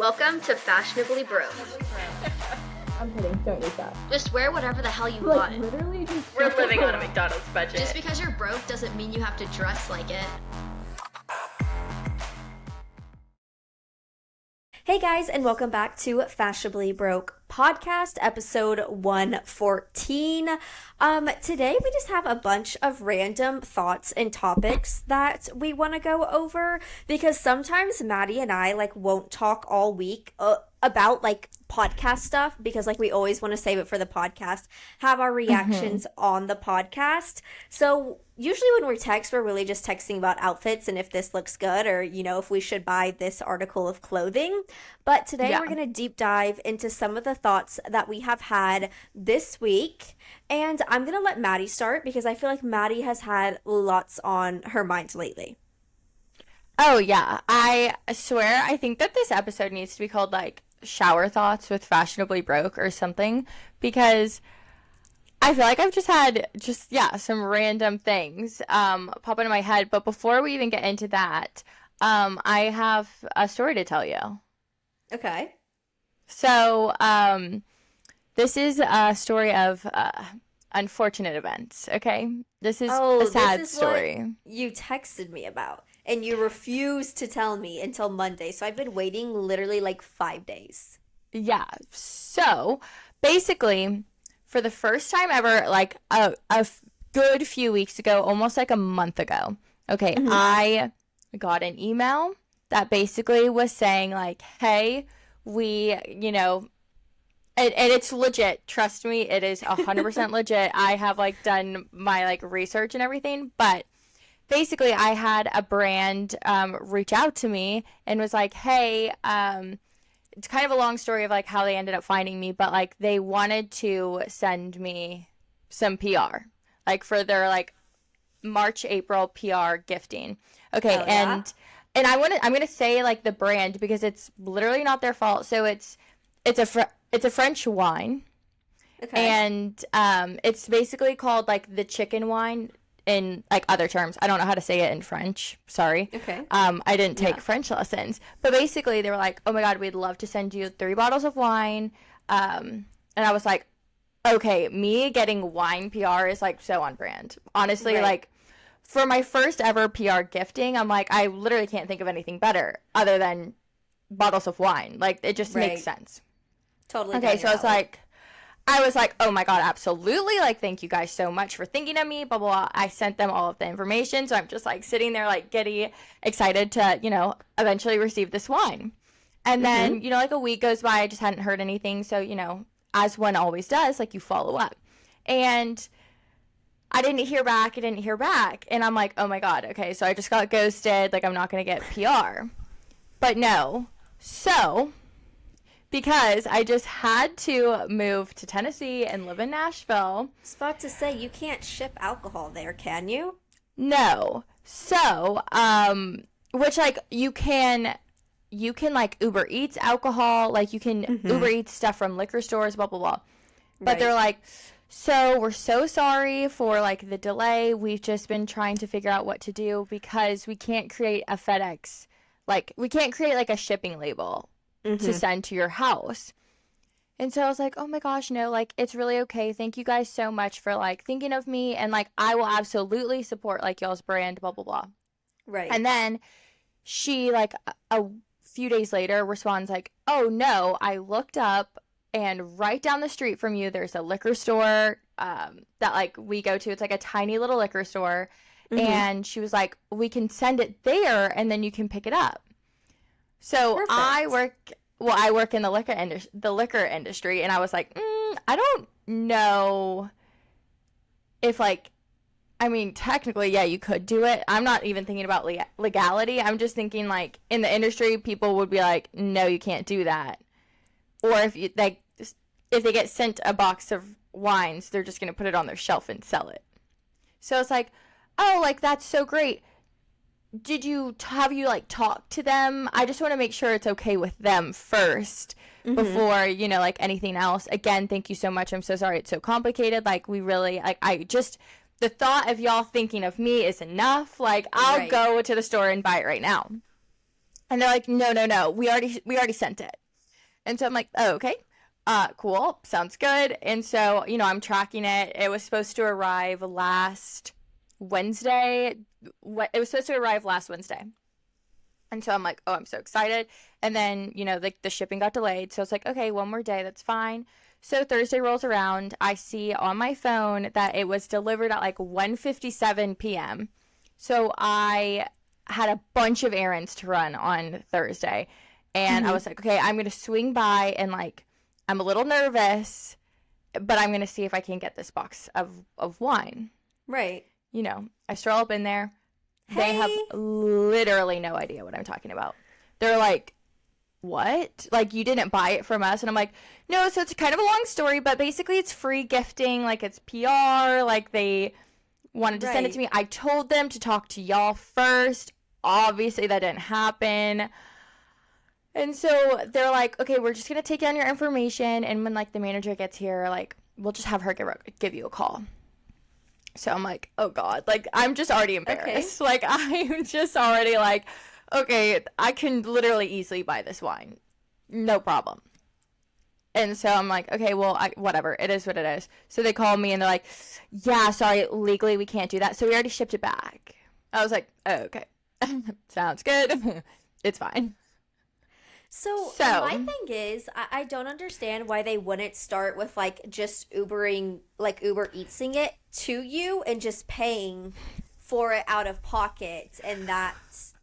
Welcome to Fashionably Broke. I'm kidding, don't use that. Just wear whatever the hell you Like, want. literally just... We're living on a McDonald's budget. Just because you're broke doesn't mean you have to dress like it. Hey guys, and welcome back to Fashionably Broke podcast, episode 114. Today we just have a bunch of random thoughts and topics that we want to go over because sometimes Maddie and I won't talk all week about podcast stuff because we always want to save it for the podcast, have our reactions on the podcast. So usually when we text, we're really just texting about outfits and if this looks good or, if we should buy this article of clothing. But today we're going to deep dive into some of the thoughts that we have had this week. And I'm going to let Maddie start because I feel like Maddie has had lots on her mind lately. Oh, yeah. I swear, I think that this episode needs to be called, Shower Thoughts with Fashionably Broke or something, because I feel like I've just had some random things pop into my head. But before we even get into that, I have a story to tell you. Okay. So, this is a story of unfortunate events, okay? This is a sad story. What you texted me about. And you refused to tell me until Monday. So I've been waiting literally 5 days. Yeah. So basically, for the first time ever, a good few weeks ago, almost a month ago, okay, I got an email that basically was saying hey, we, and it's legit. Trust me, it is 100% legit. I have done my research and everything, but basically, I had a brand reach out to me and was like, hey, it's kind of a long story of how they ended up finding me, but they wanted to send me some PR, for their March, April PR gifting. Okay, and I'm gonna say the brand because it's literally not their fault. So it's a French wine, okay, and it's basically called the chicken wine. In other terms, I don't know how to say it in French. Sorry. Okay. I didn't take French lessons, but basically they were like, "Oh my God, we'd love to send you 3 bottles of wine." And I was like, "Okay, me getting wine PR is so on brand." Honestly, right. For my first ever PR gifting, I'm I literally can't think of anything better other than bottles of wine. It just makes sense. Totally. Okay, so I was like, oh my God, absolutely. Thank you guys so much for thinking of me, blah, blah, blah. I sent them all of the information. So I'm just sitting there giddy, excited to, eventually receive this wine. And then, a week goes by, I just hadn't heard anything. So, as one always does, you follow up. And I didn't hear back. And I'm like, oh my God. Okay. So I just got ghosted. I'm not going to get PR. But no. So because I just had to move to Tennessee and live in Nashville. I was about to say, you can't ship alcohol there, can you? No. So, which you can Uber Eats alcohol, you can Uber Eats stuff from liquor stores, blah, blah, blah. But they're so we're so sorry for the delay. We've just been trying to figure out what to do because we can't create a FedEx, we can't create a shipping label to send to your house. And so I was like, oh my gosh, no, it's really okay. Thank you guys so much for thinking of me. And I will absolutely support y'all's brand, blah, blah, blah. Right. And then she a few days later responds oh no, I looked up and right down the street from you, there's a liquor store that we go to. It's a tiny little liquor store. And she was like, we can send it there and then you can pick it up. So perfect. I work in the liquor industry, and I was like, I don't know if technically, yeah, you could do it. I'm not even thinking about legality. I'm just thinking in the industry, people would be like, no, you can't do that. Or if they get sent a box of wines, they're just gonna put it on their shelf and sell it. So it's oh, that's so great. Have you talked to them? I just want to make sure it's okay with them first before, anything else. Again, thank you so much. I'm so sorry it's so complicated. We really, the thought of y'all thinking of me is enough. I'll go to the store and buy it right now. And they're like, no, we already sent it. And so I'm like, oh, okay. Cool. Sounds good. And so, I'm tracking it. It was supposed to arrive last Wednesday. It was supposed to arrive last Wednesday. And so I'm like, oh, I'm so excited. And then, the shipping got delayed. So it's like, okay, one more day. That's fine. So Thursday rolls around. I see on my phone that it was delivered at like 1:57 p.m. So I had a bunch of errands to run on Thursday. And I was like, okay, I'm going to swing by and like, I'm a little nervous, but I'm going to see if I can get this box of wine. Right. I stroll up in there. Hey. They have literally no idea what I'm talking about. They're like, what? Like, you didn't buy it from us? And I'm like, no, so it's kind of a long story, but basically it's free gifting. Like, it's PR. Like, they wanted to send it to me. I told them to talk to y'all first. Obviously, that didn't happen. And so they're like, okay, we're just going to take down your information. And when, like, the manager gets here, like, we'll just have her give you a call. So I'm like, oh, God. Like, I'm just already embarrassed. Okay. Like, I'm just already like, okay, I can literally easily buy this wine. No problem. And so I'm like, okay, well, whatever. It is what it is. So they call me and they're like, yeah, sorry, legally we can't do that. So we already shipped it back. I was like, oh, okay. Sounds good. It's fine. So my thing is, I don't understand why they wouldn't start with like just Uber Eatsing it to you and just paying for it out of pocket and that's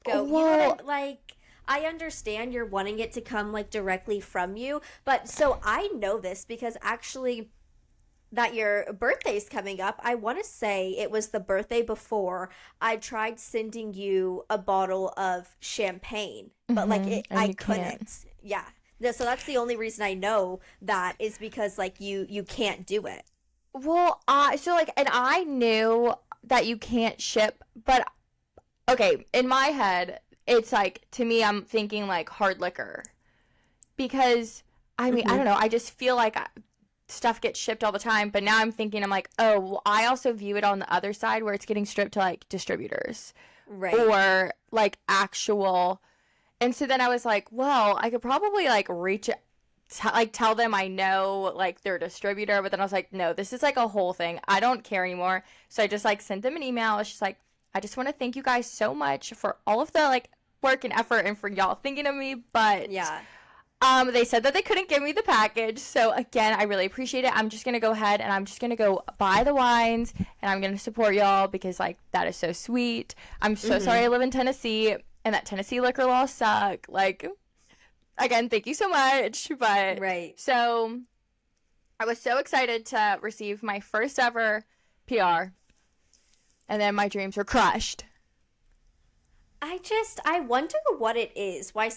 go. Well, Like, I understand you're wanting it to come like directly from you, but so I know this because actually that your birthday's coming up. I want to say it was the birthday before I tried sending you a bottle of champagne, but like I couldn't. Yeah. So that's the only reason I know that is because like you can't do it. Well, and I knew that you can't ship, but okay, in my head, it's like, to me, I'm thinking like hard liquor because I mean, I don't know. I just feel like stuff gets shipped all the time, but now I'm like, oh, well, I also view it on the other side where it's getting stripped to like distributors, right? Or like actual. And so then I was like, well, I could probably like tell them I know like their distributor, but then I was like, no, this is like a whole thing. I don't care anymore. So I just like sent them an email. It's just like, I just want to thank you guys so much for all of the like work and effort and for y'all thinking of me, but yeah. They said that they couldn't give me the package. So again, I really appreciate it. I'm just going to go ahead and I'm just going to go buy the wines and I'm going to support y'all because like that is so sweet. I'm so sorry I live in Tennessee and that Tennessee liquor laws suck. Like, again, thank you so much. But so I was so excited to receive my first ever PR and then my dreams were crushed. I wonder what it is. Why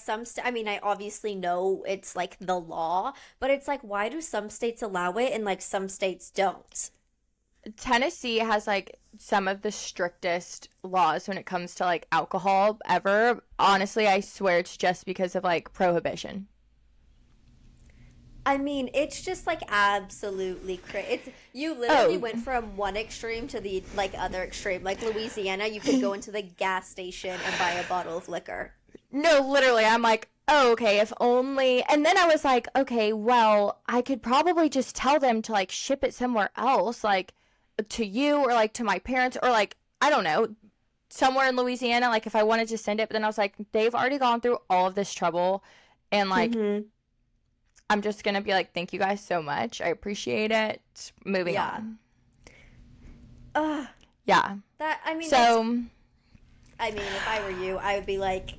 I mean, I obviously know it's like the law, but it's like, why do some states allow it and like some states don't? Tennessee has like some of the strictest laws when it comes to like alcohol ever. Honestly, I swear it's just because of like prohibition. I mean, it's just like absolutely crazy. You literally went from one extreme to the like other extreme. Like Louisiana, you could go into the gas station and buy a bottle of liquor. No, literally, I'm like, oh, okay, if only. And then I was like, okay, well, I could probably just tell them to like ship it somewhere else, like to you or like to my parents or like, I don't know, somewhere in Louisiana, like if I wanted to send it. But then I was like, they've already gone through all of this trouble and like I'm just going to be like, thank you guys so much. I appreciate it. Moving on. Yeah. I mean, if I were you, I would be like,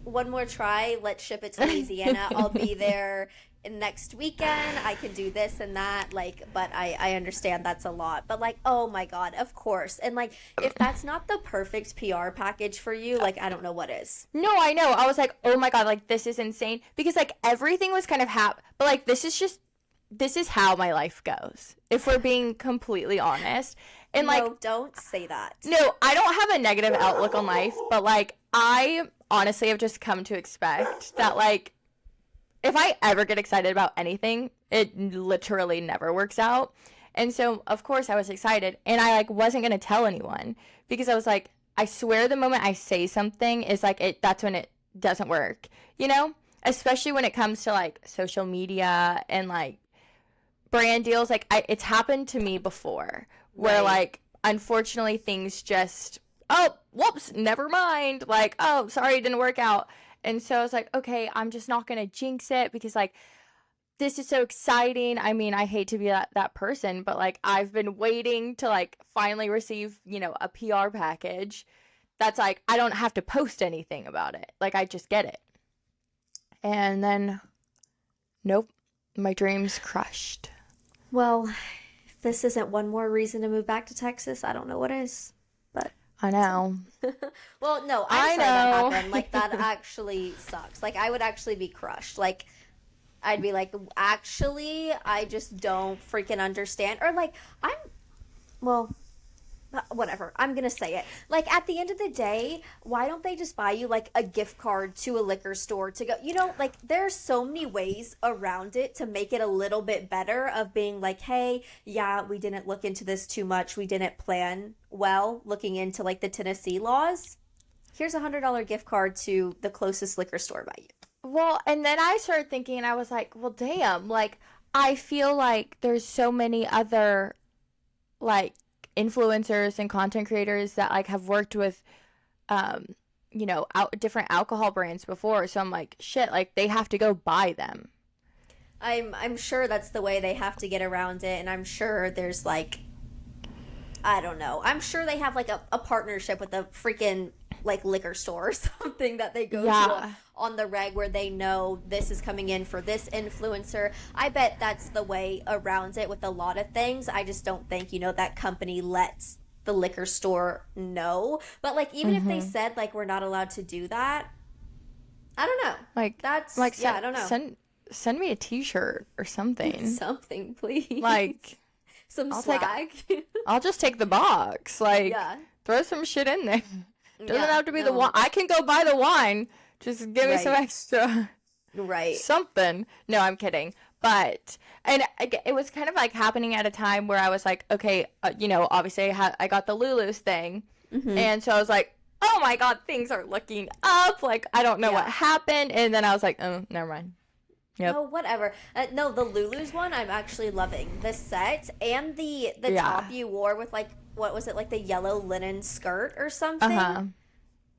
one more try. Let's ship it to Louisiana. I'll be there next weekend. I can do this and that. Like, but I understand that's a lot. But like, oh my God, of course. And like, if that's not the perfect PR package for you, like, I don't know what is. No, I know. I was like, oh my God, like this is insane because like everything was kind of but like this is how my life goes. If we're being completely honest. And like, no, don't say that. No, I don't have a negative outlook on life, but like I honestly have just come to expect that like if I ever get excited about anything, it literally never works out. And so, of course, I was excited. And I, like, wasn't going to tell anyone. Because I was like, I swear the moment I say something is, like, that's when it doesn't work, you know? Especially when it comes to like social media and like brand deals. Like it's happened to me before where like unfortunately things just, oh, whoops, never mind. Like, oh, sorry, it didn't work out. And so I was like, okay, I'm just not going to jinx it because like this is so exciting. I mean, I hate to be that person, but like I've been waiting to like finally receive, you know, a PR package that's like I don't have to post anything about it. Like I just get it. And then nope, my dreams crushed. Well, if this isn't one more reason to move back to Texas, I don't know what is. But I know. well, no, I'm sorry that happened. Like that actually sucks. Like I would actually be crushed. Like I'd be like, actually, I just don't freaking understand. Or like well, whatever. I'm going to say it. Like at the end of the day, why don't they just buy you like a gift card to a liquor store to go, you know, like there's so many ways around it to make it a little bit better of being like, hey, yeah, we didn't look into this too much. We didn't plan well looking into like the Tennessee laws. Here's $100 gift card to the closest liquor store by you. Well, and then I started thinking, and I was like, well, damn, like I feel like there's so many other like influencers and content creators that like have worked with you know, different alcohol brands before, so I'm like, shit, like they have to go buy them. I'm sure that's the way they have to get around it, and I'm sure there's like, I don't know, I'm sure they have like a partnership with a freaking like liquor store or something that they go to on the reg where they know this is coming in for this influencer. I bet that's the way around it with a lot of things. I just don't think, you know, that company lets the liquor store know. But like even if they said like we're not allowed to do that, I don't know. Like that's like I don't know. Send me a t-shirt or something. Something, please. Like some swag. I'll just take the box. Like throw some shit in there. Doesn't have to be the wine. I can go buy the wine. Just give me some extra. Something. No, I'm kidding. But, and it was kind of like happening at a time where I was like, okay, you know, obviously I got the Lulu's thing. And so I was like, oh my God, things are looking up. Like, I don't know what happened. And then I was like, oh, never mind. Yep. Oh, whatever. No, the Lulu's one I'm actually loving. The set and the top you wore with like, what was it, like the yellow linen skirt or something?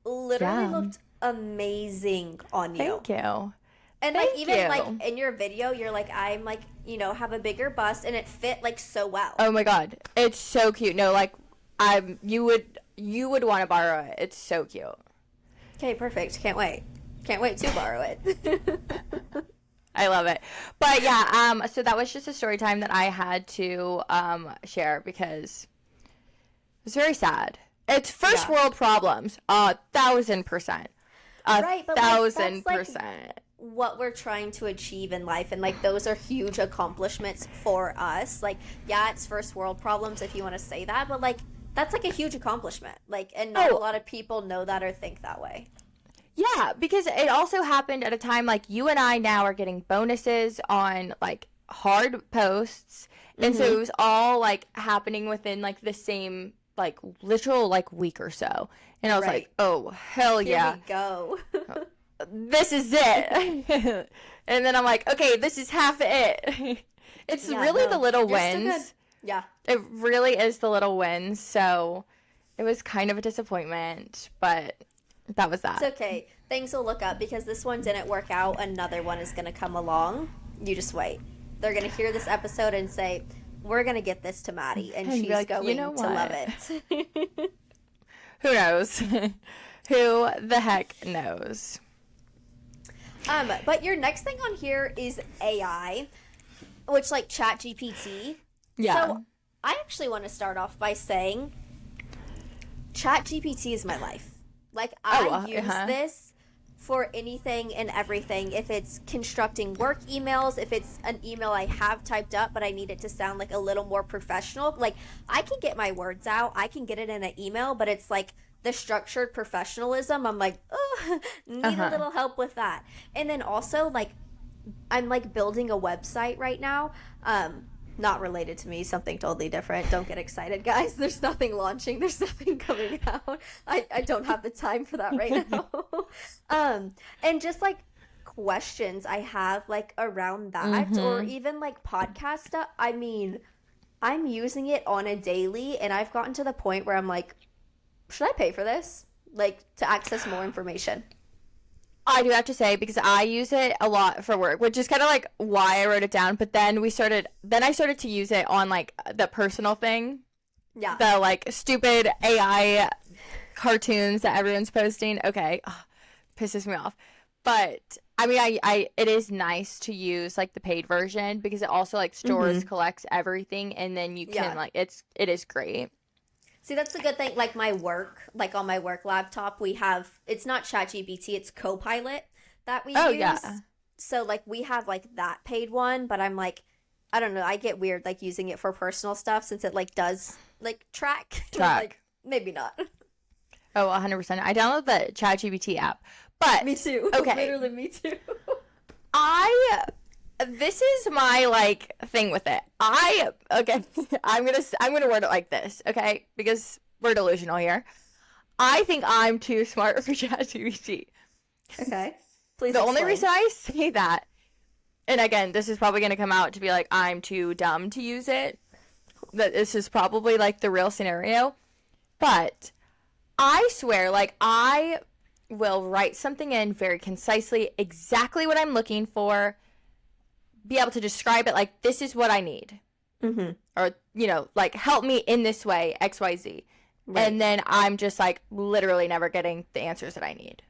Literally looked amazing on you. Thank you. And like even like in your video, you're like, I'm like, you know, have a bigger bust, and it fit like so well. Oh my God, it's so cute. No, like you would want to borrow it. It's so cute. Okay, perfect. Can't wait to borrow it. I love it. But yeah, so that was just a story time that I had to share because it's very sad. It's first world problems, 1,000%. Right, but 1,000%. Like what we're trying to achieve in life, and like those are huge accomplishments for us. Like, yeah, it's first world problems if you want to say that, but like that's like a huge accomplishment. Like, and not a lot of people know that or think that way. Yeah, because it also happened at a time like you and I now are getting bonuses on like hard posts, and so it was all like happening within like the same like literal like week or so, and I was like, oh hell yeah, here we go. This is it. And then I'm like, okay, this is half it. It's really the little wins. Yeah, it really is the little wins. So it was kind of a disappointment, but that was that. It's okay. Things will look up because this one didn't work out. Another one is going to come along. You just wait. They're going to hear this episode and say, we're going to get this to Maddie, and she's like, going to love it. Who knows? Who the heck knows? But your next thing on here is AI, which like ChatGPT. Yeah. So I actually want to start off by saying ChatGPT is my life. Like I use this for anything and everything. If it's constructing work emails, if it's an email I have typed up but I need it to sound like a little more professional, like I can get my words out, I can get it in an email, but it's like the structured professionalism, I'm like, oh, need a little help with that. And then also like I'm like building a website right now, not related to me, something totally different. Don't get excited, guys. There's nothing launching. There's nothing coming out. I don't have the time for that right now. And just like questions I have like around that or even like podcast stuff. I mean, I'm using it on a daily and I've gotten to the point where I'm like, should I pay for this? Like to access more information. I do have to say, because I use it a lot for work, which is kind of like why I wrote it down. But then I started to use it on like the personal thing. Yeah. The like stupid AI cartoons that everyone's posting. Okay. Pisses me off. But I mean, it is nice to use like the paid version because it also like stores, collects everything. And then you can like, it is great. See, that's the good thing. Like my work, like on my work laptop, we have, it's not ChatGPT, it's Copilot that we use. Yeah. So like we have like that paid one, but I'm like, I don't know, I get weird like using it for personal stuff since it like does like track. Like maybe not. Oh, 100%. I downloaded the ChatGPT app, but me too. Okay. Literally me too. This is my like thing with it. Okay, I'm gonna word it like this, okay? Because we're delusional here. I think I'm too smart for ChatGPT. Okay. Please The explain. only reason I say that, and again, this is probably gonna come out to be like I'm too dumb to use it. That this is probably like the real scenario. But I swear, like I will write something in very concisely, exactly what I'm looking for. Be able to describe it like this is what I need, or like help me in this way, XYZ, and then I'm just like literally never getting the answers that I need,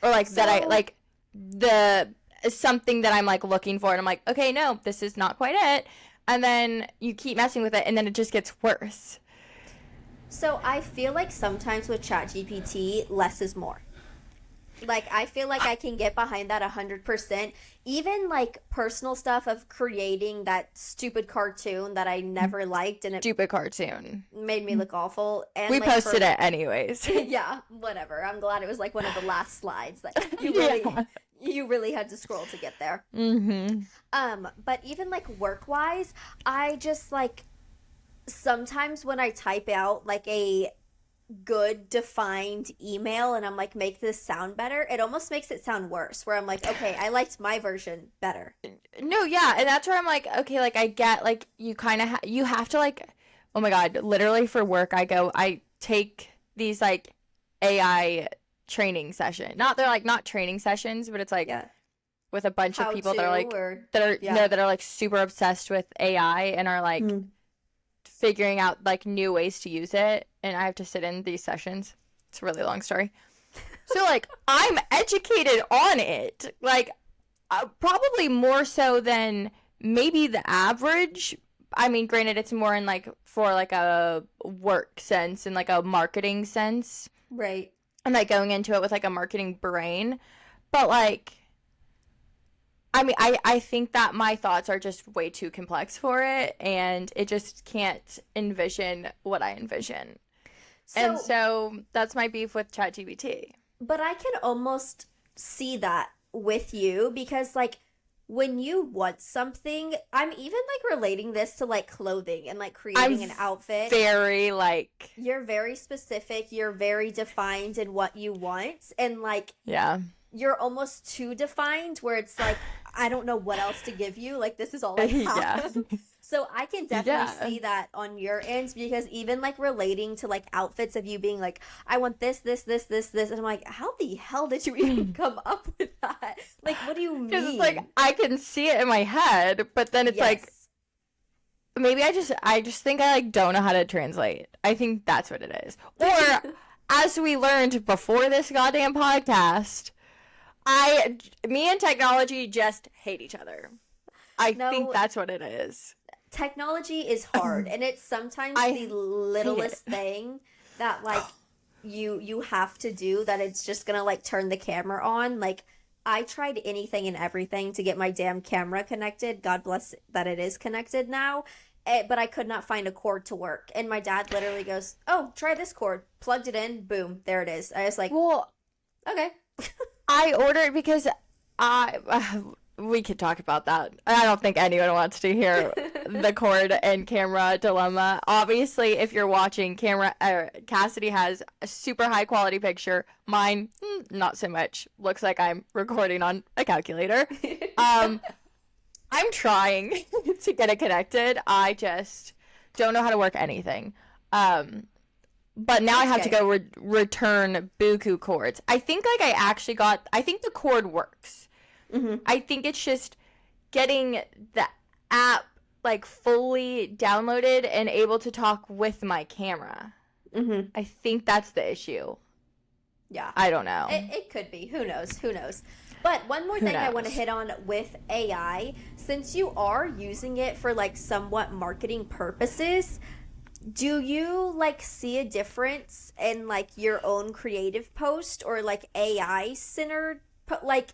or like that I like the something that I'm like looking for, and I'm like, okay, no, this is not quite it, and then you keep messing with it, and then it just gets worse. So I feel like sometimes with ChatGPT, less is more. Like, I feel like I can get behind that 100%. Even, like, personal stuff of creating that stupid cartoon that I never liked. And it Stupid cartoon. made me look awful. And We like, posted it anyways. Yeah, whatever. I'm glad it was, like, one of the last slides that you really had to scroll to get there. But even, like, work-wise, I just, like, sometimes when I type out, like, a good defined email and I'm like, make this sound better, it almost makes it sound worse, where I'm like, okay, I liked my version better. No, yeah, and that's where I'm like, okay, like I get like you kind of you have to like, oh my god, literally for work I take these like AI training session. They're like not training sessions, but it's like with a bunch of people that are like that are like super obsessed with AI and are like figuring out like new ways to use it, and I have to sit in these sessions. It's a really long story. So like I'm educated on it, like probably more so than maybe the average. I mean, granted, it's more in like for like a work sense and like a marketing sense, right? And like going into it with like a marketing brain, but like I mean, I think that my thoughts are just way too complex for it, and it just can't envision what I envision. And so that's my beef with ChatGPT. But I can almost see that with you because, like, when you want something, I'm even, like, relating this to, like, clothing and, like, creating an outfit. Very, like... You're very specific. You're very defined in what you want. And, like... Yeah. You're almost too defined where it's like, I don't know what else to give you. Like, this is all I have. So I can definitely see that on your end because even, like, relating to, like, outfits of you being like, I want this. And I'm like, how the hell did you even come up with that? Like, what do you mean? Because it's like, I can see it in my head, but then it's like, maybe I just think I, like, don't know how to translate. I think that's what it is. Or, as we learned before this goddamn podcast... me and technology just hate each other. I think that's what it is. Technology is hard, and it's sometimes the littlest thing that, like, you have to do that it's just gonna, like, turn the camera on. Like, I tried anything and everything to get my damn camera connected. God bless that it is connected now. But I could not find a cord to work. And my dad literally goes, oh, try this cord. Plugged it in. Boom. There it is. I was like, well, okay. I ordered because we could talk about that. I don't think anyone wants to hear the cord and camera dilemma. Obviously, if you're watching, Kassidy has a super high quality picture. Mine, not so much. Looks like I'm recording on a calculator. I'm trying to get it connected. I just don't know how to work anything. But now I have to go return buku cords. I think I think the cord works. Mm-hmm. I think it's just getting the app like fully downloaded and able to talk with my camera. Mm-hmm. I think that's the issue. Yeah. I don't know. It could be. Who knows? But one more thing I want to hit on with AI, since you are using it for like somewhat marketing purposes, do you like see a difference in like your own creative post or like AI centered like,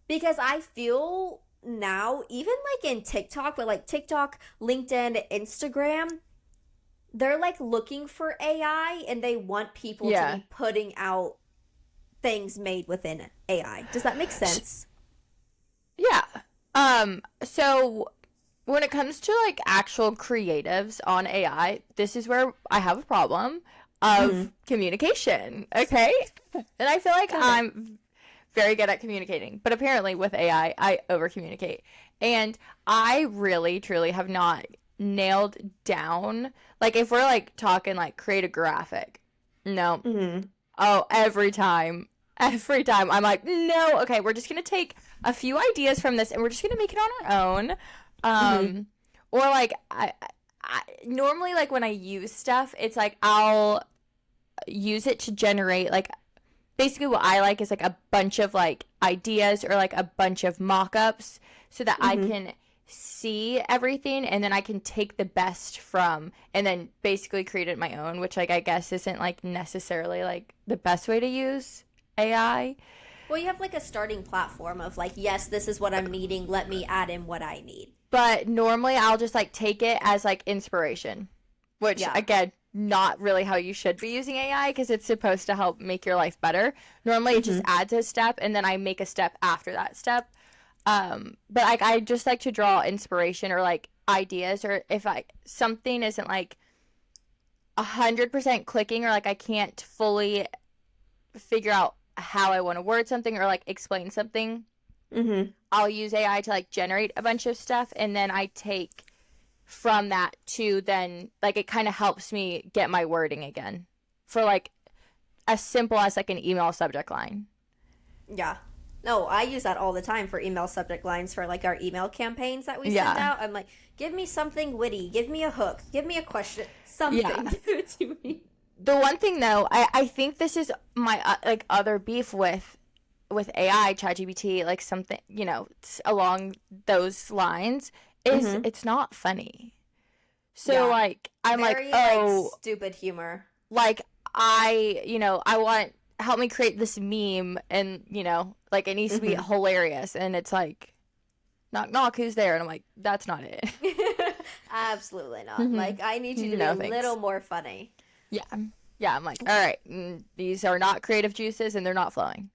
because I feel now even like in TikTok, but like TikTok, LinkedIn, Instagram, they're like looking for AI and they want people to be putting out things made within AI. Does that make sense? Yeah. So when it comes to like actual creatives on AI, this is where I have a problem of communication. Okay. And I feel like I'm very good at communicating, but apparently with AI, I over communicate. And I really, truly have not nailed down, like if we're like talking like create a graphic, no. Oh, every time I'm like, no, okay, we're just gonna take a few ideas from this and we're just gonna make it on our own. Or like I normally, like when I use stuff, it's like I'll use it to generate like, basically what I like is like a bunch of like ideas or like a bunch of mock-ups so that I can see everything and then I can take the best from and then basically create it my own, which like I guess isn't like necessarily like the best way to use AI. Well, you have like a starting platform of like, yes, this is what I'm needing, let me add in what I need. But normally I'll just like take it as like inspiration, which again, not really how you should be using AI because it's supposed to help make your life better. Normally it just adds a step and then I make a step after that step. But like I just like to draw inspiration or like ideas, or if something isn't like 100% clicking or like I can't fully figure out how I want to word something or like explain something, I'll use AI to like generate a bunch of stuff and then I take from that to then like it kind of helps me get my wording again for like as simple as like an email subject line. Yeah. No, I use that all the time for email subject lines for like our email campaigns that we send out. I'm like, give me something witty, give me a hook, give me a question, something to me. The one thing though, I think this is my like other beef with AI, ChatGPT, like something, you know, along those lines is it's not funny. So like I'm very, like stupid humor. Like I want, help me create this meme and you know like it needs to be hilarious and it's like knock knock, who's there? And I'm like, that's not it. Absolutely not. Like I need you to be a little more funny. Yeah, I'm like, all right, these are not creative juices and they're not flowing.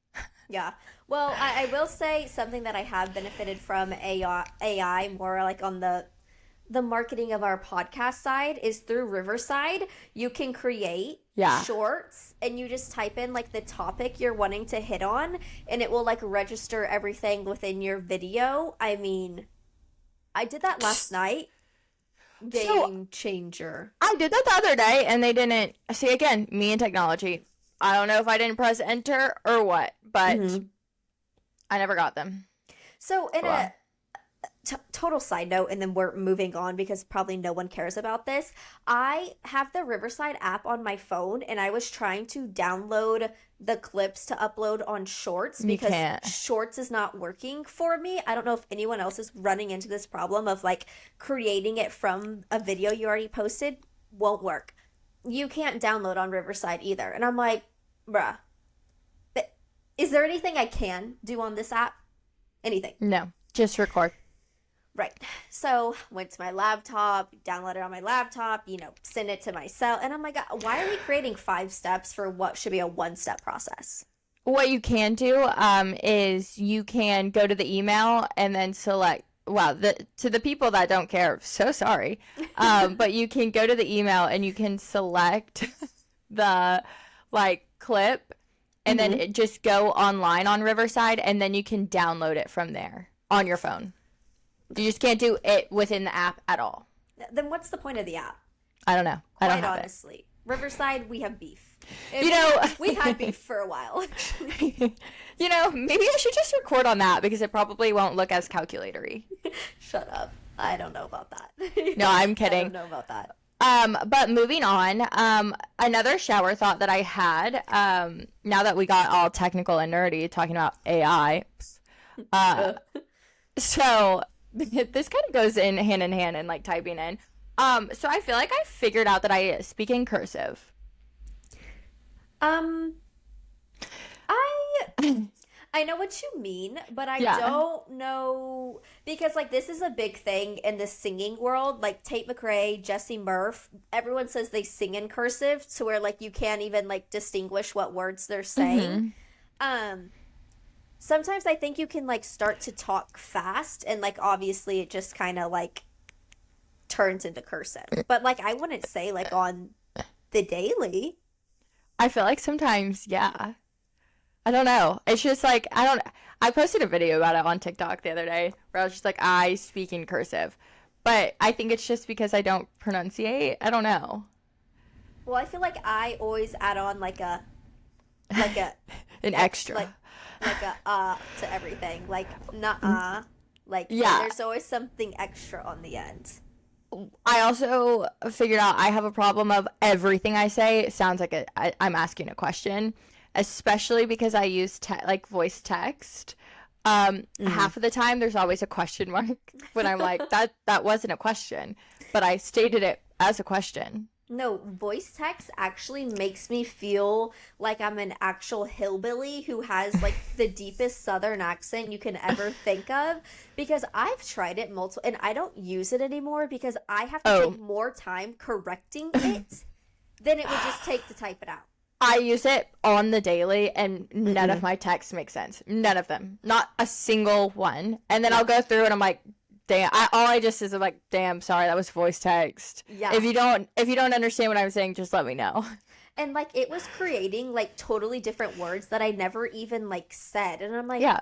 Yeah. Well, I will say something that I have benefited from AI more like on the marketing of our podcast side is through Riverside. You can create shorts and you just type in like the topic you're wanting to hit on and it will like register everything within your video. I mean, I did that last night. Game changer. I did that the other day and they didn't see, again, me and technology. I don't know if I didn't press enter or what, but I never got them. So in a total side note, and then we're moving on because probably no one cares about this. I have the Riverside app on my phone and I was trying to download the clips to upload on Shorts because Shorts is not working for me. I don't know if anyone else is running into this problem of like creating it from a video you already posted. Won't work. You can't download on Riverside either. And I'm like, bruh, is there anything I can do on this app? Anything? No, just record. Right. So went to my laptop, downloaded on my laptop, send it to my cell. And I'm like, why are we creating 5 steps for what should be a 1-step process? What you can do is you can go to the email and then select wow, to the people that don't care, so sorry. But you can go to the email and you can select the like clip and then just go online on Riverside and then you can download it from there on your phone. You just can't do it within the app at all. Then what's the point of the app? I don't know. I don't Quite have honestly. Riverside, we have beef. We've had beef for a while. it. Maybe I should just record on that because it probably won't look as calculatory. Shut up. I don't know about that. No, I'm kidding. I don't know about that. But moving on, another shower thought that I had, now that we got all technical and nerdy talking about AI, so this kind of goes hand in hand and like typing in. So I feel like I figured out that I speak in cursive. I know what you mean, but I Yeah. don't know because like this is a big thing in the singing world. Like Tate McRae, Jesse Murph, everyone says they sing in cursive to where like you can't even like distinguish what words they're saying. Sometimes I think you can like start to talk fast and like obviously it just kind of like turns into cursive. But like I wouldn't say like on the daily. I feel like sometimes, yeah. I don't know. It's just like, I posted a video about it on TikTok the other day where I was just like, I speak in cursive. But I think it's just because I don't pronunciate. I don't know. Well, I feel like I always add on like a An extra. like to everything. Like like Yeah. there's always something extra on the end. I also figured out I have a problem of everything I say sounds like I'm asking a question, especially because I use voice text. Half of the time there's always a question mark when I'm like, that wasn't a question, but I stated it as a question. No, voice text actually makes me feel like I'm an actual hillbilly who has like the deepest southern accent you can ever think of because I've tried it multiple and I don't use it anymore because I have to take more time correcting it than it would just take to type it out. I use it on the daily and none of my texts make sense. None of them. Not a single one. And then I'll go through and I'm like, damn, I'm like, damn, sorry, that was voice text. Yeah. If you don't understand what I'm saying, just let me know. And like it was creating like totally different words that I never even like said. And I'm like, Yeah.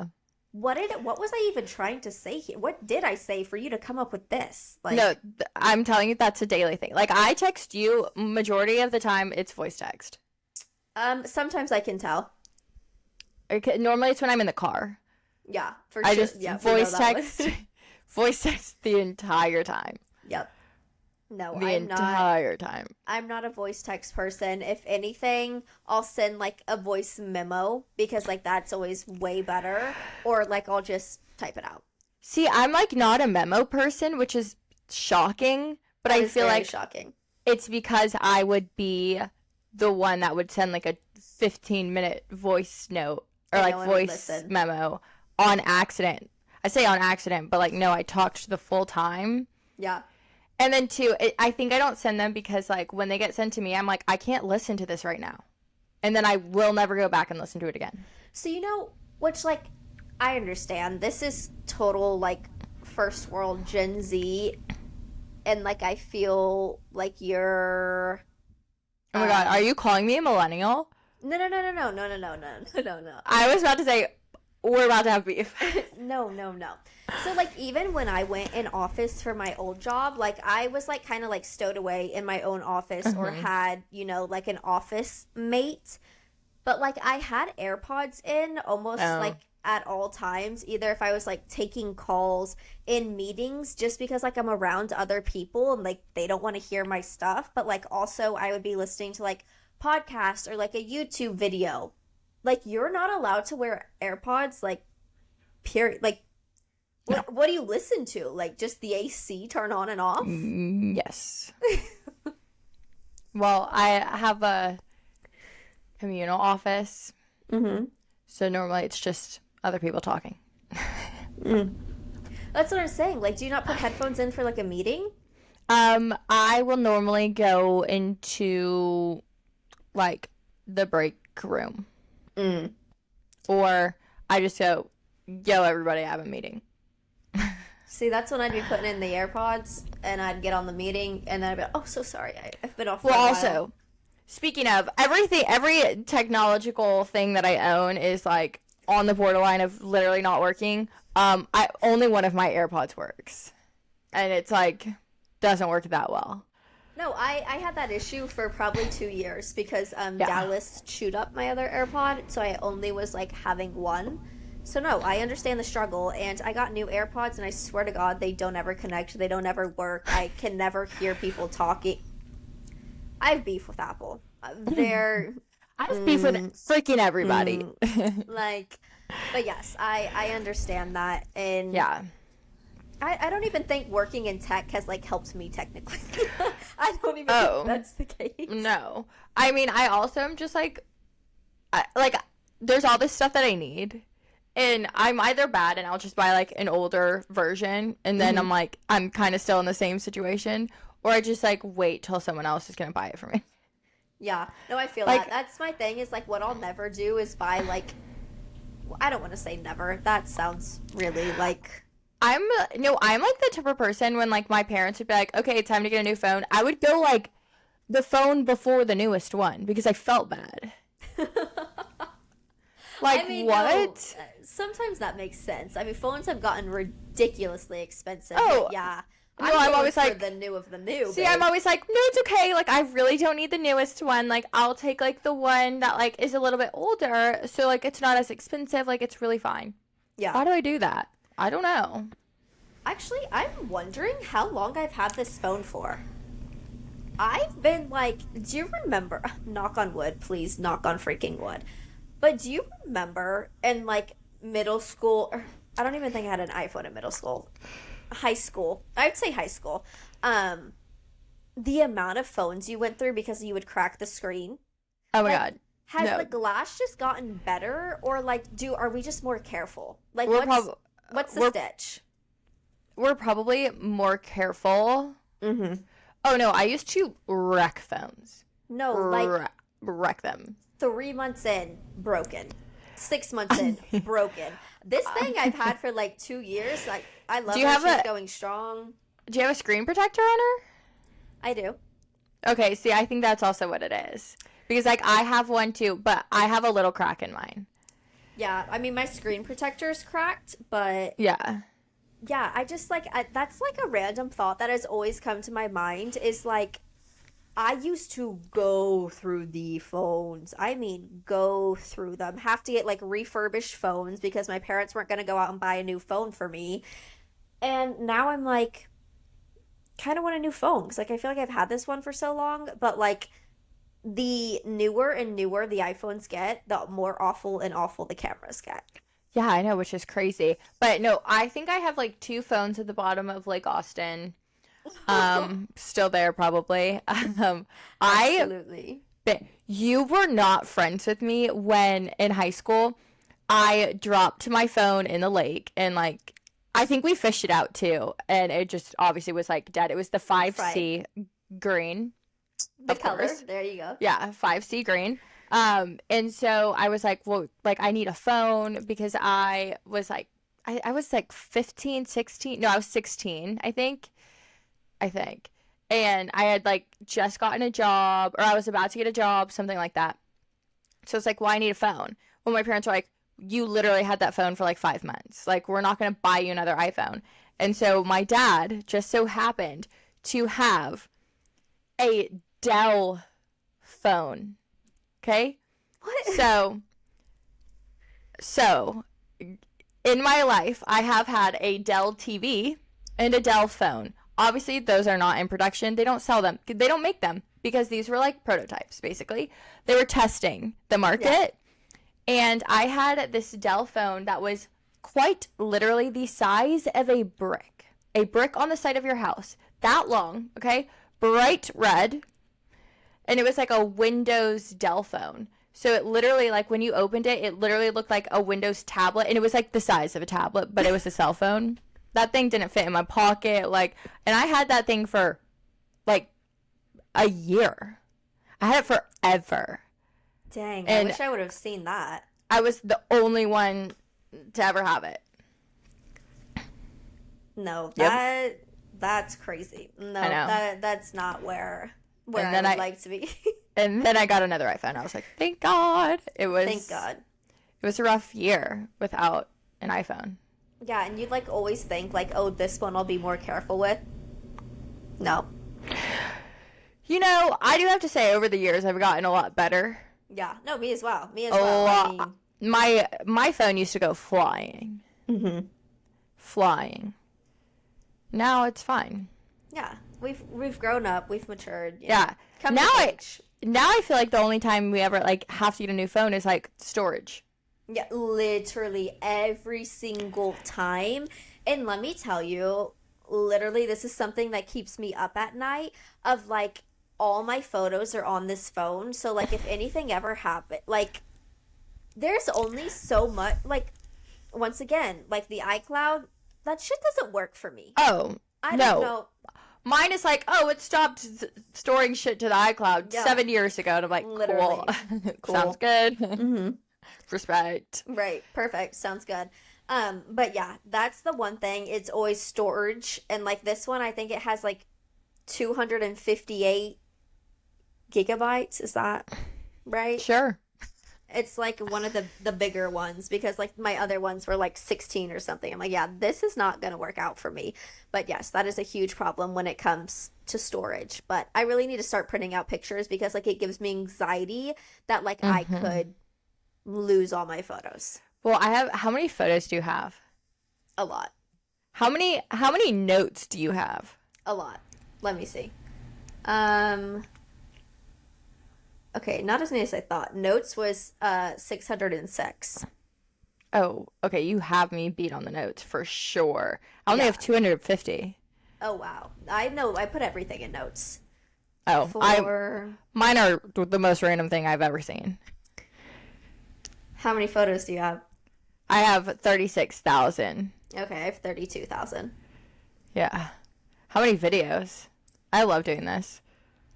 what was I even trying to say here? What did I say for you to come up with this? Like No, I'm telling you that's a daily thing. Like I text you majority of the time it's voice text. sometimes I can tell. Okay, normally it's when I'm in the car. Yeah, for I sure. just Yeah, voice text voice text the entire time. Yep. No, The entire time. I'm not a voice text person. If anything, I'll send like a voice memo because like that's always way better. Or like I'll just type it out. See, I'm like not a memo person, which is shocking, but That I is feel very like shocking. it's because I would be the one that would send like a 15-minute voice note or And like no one would voice listen. memo on accident. I say on accident, but like no, I talked the full time. Yeah. And then too, I think I don't send them because like when they get sent to me, I'm like, I can't listen to this right now. And then I will never go back and listen to it again. So which like I understand. This is total like first world Gen Z and like I feel like you're Oh my God, are you calling me a millennial? No. I was about to say, we're about to have beef. No. So like even when I went in office for my old job, like I was like kind of like stowed away in my own office or had, like an office mate. But like I had AirPods in almost like at all times, either if I was like taking calls in meetings just because like I'm around other people and like they don't want to hear my stuff, but like also I would be listening to like podcasts or like a YouTube video. Like you're not allowed to wear AirPods like period. Like what do you listen to? Like just the AC turn on and off? Yes. Well, I have a communal office. So normally it's just other people talking. That's what I'm saying. Like, do you not put headphones in for like a meeting? I will normally go into like the break room. Or I just go, yo, everybody, I have a meeting. See, that's when I'd be putting in the AirPods, and I'd get on the meeting, and then I'd be like, oh, so sorry, I've been off for a Well, while. also, speaking of every technological thing that I own is like on the borderline of literally not working. Only one of my AirPods works, and it's like doesn't work that well. No, I had that issue for probably 2 years because Dallas chewed up my other AirPod, so I only was like having one. So no, I understand the struggle, and I got new AirPods, and I swear to God, they don't ever connect, they don't ever work. I can never hear people talking. I have beef with Apple. They're I have beef with freaking everybody. like, but yes, I understand that, and Yeah. I don't even think working in tech has like helped me technically. I don't even think that's the case. No. I mean, I also am just like there's all this stuff that I need. And I'm either bad and I'll just buy like an older version and then I'm kind of still in the same situation, or I just like wait till someone else is going to buy it for me. Yeah. No, I feel Like- that. That's my thing is like what I'll never do is buy like, I don't want to say never. That sounds really like... I'm like the type of person when like my parents would be like, okay, it's time to get a new phone. I would go like the phone before the newest one because I felt bad. Like, I mean, what? No, sometimes that makes sense. I mean, phones have gotten ridiculously expensive. Oh, but yeah. no, I'm going always for like- the new of the new. See, babe. I'm always like, no, it's okay. Like, I really don't need the newest one. Like, I'll take like the one that like is a little bit older, so like it's not as expensive. Like, it's really fine. Yeah. Why do I do that? I don't know. Actually, I'm wondering how long I've had this phone for. I've been like, do you remember, knock on wood, please, knock on freaking wood. But do you remember in like middle school, or I don't even think I had an iPhone in middle school, high school, I'd say high school, the amount of phones you went through because you would crack the screen? Oh my Like, god. Has No. the glass just gotten better, or like, are we just more careful? Like, We're what's the we're- stitch? We're probably more careful. Mm-hmm. Oh no, I used to wreck phones. No, like Wreck them. 3 months in, broken. 6 months in, broken. This thing I've had for like 2 years. Like, I love Do you her. have She's a- going strong. Do you have a screen protector on her? I do. Okay, see, I think that's also what it is. Because, like, I have one too, but I have a little crack in mine. Yeah, I mean, my screen protector is cracked, but Yeah. yeah, I just like, that's like a random thought that has always come to my mind is like, I used to go through the phones. I mean, go through them. Have to get like refurbished phones because my parents weren't going to go out and buy a new phone for me. And now I'm like, kind of want a new phone because like I feel like I've had this one for so long, but like the newer and newer the iPhones get, the more awful and awful the cameras get. Yeah, I know, which is crazy. But no, I think I have like 2 phones at the bottom of Lake Austin. Still there probably. Absolutely. You were not friends with me when in high school I dropped my phone in the lake and like I think we fished it out too, and it just obviously was like dead. It was the 5C green. The Of color. course. There you go. Yeah, 5C green. And so I was like, well, like I need a phone because I was like, I was like 15, 16. No, I was 16, I think. And I had like just gotten a job, or I was about to get a job, something like that. So it's like, well, I need a phone. Well, my parents were like, you literally had that phone for like 5 months. Like, we're not going to buy you another iPhone. And so my dad just so happened to have a Dell phone. Okay? What? So in my life, I have had a Dell TV and a Dell phone. Obviously, those are not in production. They don't sell them. They don't make them because these were like prototypes, basically. They were testing the market. Yeah. And I had this Dell phone that was quite literally the size of a brick on the side of your house. That long, okay? Bright red. And it was like a Windows Dell phone. So it literally, like, when you opened it, it literally looked like a Windows tablet. And it was like the size of a tablet, but it was a cell phone. That thing didn't fit in my pocket. Like, and I had that thing for, like, a year. I had it forever. Dang, And I wish I would have seen that. I was the only one to ever have it. No, Yep. that's crazy. No, I know. that's not where And I then would like to be. And then I got another iPhone. I was like, thank God. Thank God. It was a rough year without an iPhone. Yeah, and you'd like always think like, oh, this one I'll be more careful with. No. You know, I do have to say, over the years, I've gotten a lot better. Yeah. No, me as well. Me as A well. I lot. My phone used to go flying. mean, Flying. Now it's fine. yeah. We've grown up. We've matured. You know. Yeah. Come Now of age. Now I feel like the only time we ever like have to get a new phone is like storage. Yeah, literally every single time. And let me tell you, literally, this is something that keeps me up at night of like all my photos are on this phone. So like if anything ever happened, like there's only so much like once again, like the iCloud, that shit doesn't work for me. Oh, I no. don't know. Mine is like, oh, it stopped storing shit to the iCloud Yeah. 7 years ago. And I'm like, Literally. cool. Sounds good. Mm-hmm. Respect. Right. Perfect. Sounds good. But yeah, that's the one thing. It's always storage. And like this one, I think it has like 258 gigabytes. Is that right? Sure. It's like one of the bigger ones because like my other ones were like 16 or something. I'm like, yeah, this is not going to work out for me. But yes, that is a huge problem when it comes to storage. But I really need to start printing out pictures because like it gives me anxiety that like I could lose all my photos. Well, how many photos do you have? A lot. How many notes do you have? A lot. Let me see. Okay, not as many as I thought. Notes was 606. Oh, okay. You have me beat on the notes for sure. I only Yeah. have 250. Oh wow. I know I put everything in notes. Oh, mine are the most random thing I've ever seen. How many photos do you have? I have 36,000. Okay, I have 32,000. Yeah. How many videos? I love doing this.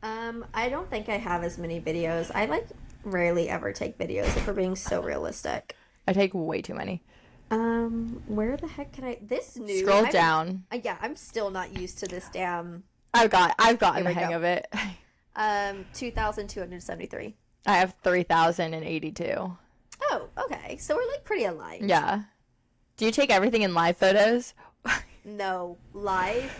I don't think I have as many videos. I like rarely ever take videos if we're being so realistic. I take way too many. Where the heck can I this new Scroll down. Yeah, I'm still not used to this damn I've gotten Here the we hang go. of it. 2,273. I have 3,082. Oh, okay. So we're like pretty aligned. Yeah. Do you take everything in live photos? No, live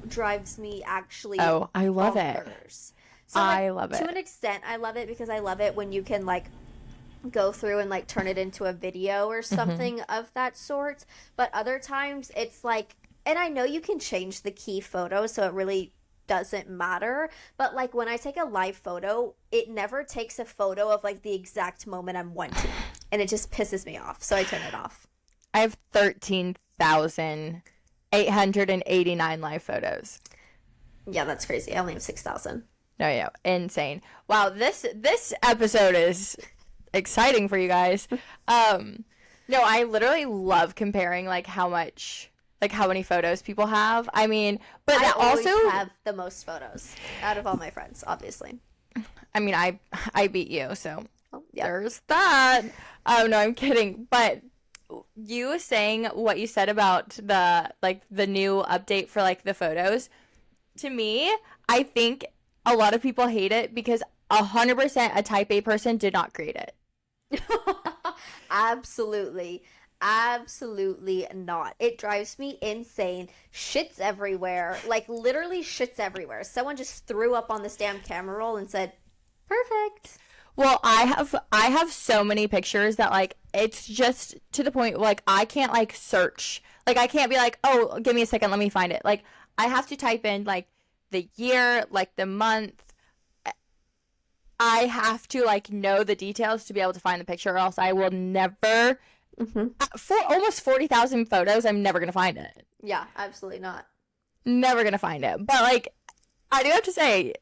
drives me actually Oh, I love it. bonkers. So, like, I love it. To an extent, I love it because I love it when you can like go through and like turn it into a video or something of that sort. But other times it's like, and I know you can change the key photo so it really doesn't matter. But like when I take a live photo, it never takes a photo of like the exact moment I'm wanting. And it just pisses me off. So I turn it off. I have 13,889 live photos. Yeah, that's crazy. I only have 6,000. No, yeah, insane. Wow, this episode is exciting for you guys. No, I literally love comparing like how many photos people have. I mean, but I that always also have the most photos out of all my friends, obviously. I mean, I beat you, so Oh, yeah. there's that. Oh no, I'm kidding. But you saying what you said about the new update for like the photos, to me, I think a lot of people hate it because 100% a type A person did not create it. Absolutely. Absolutely not. It drives me insane. Shit's everywhere. Like literally shit's everywhere. Someone just threw up on this damn camera roll and said, "Perfect." Well, I have so many pictures that like it's just to the point like I can't like search. Like I can't be like, "Oh, give me a second, let me find it." Like I have to type in like the year, like the month. I have to like know the details to be able to find the picture, or else I will never. For almost 40,000 photos, I'm never gonna find it. Yeah, absolutely not. Never gonna find it. But like, I do have to say,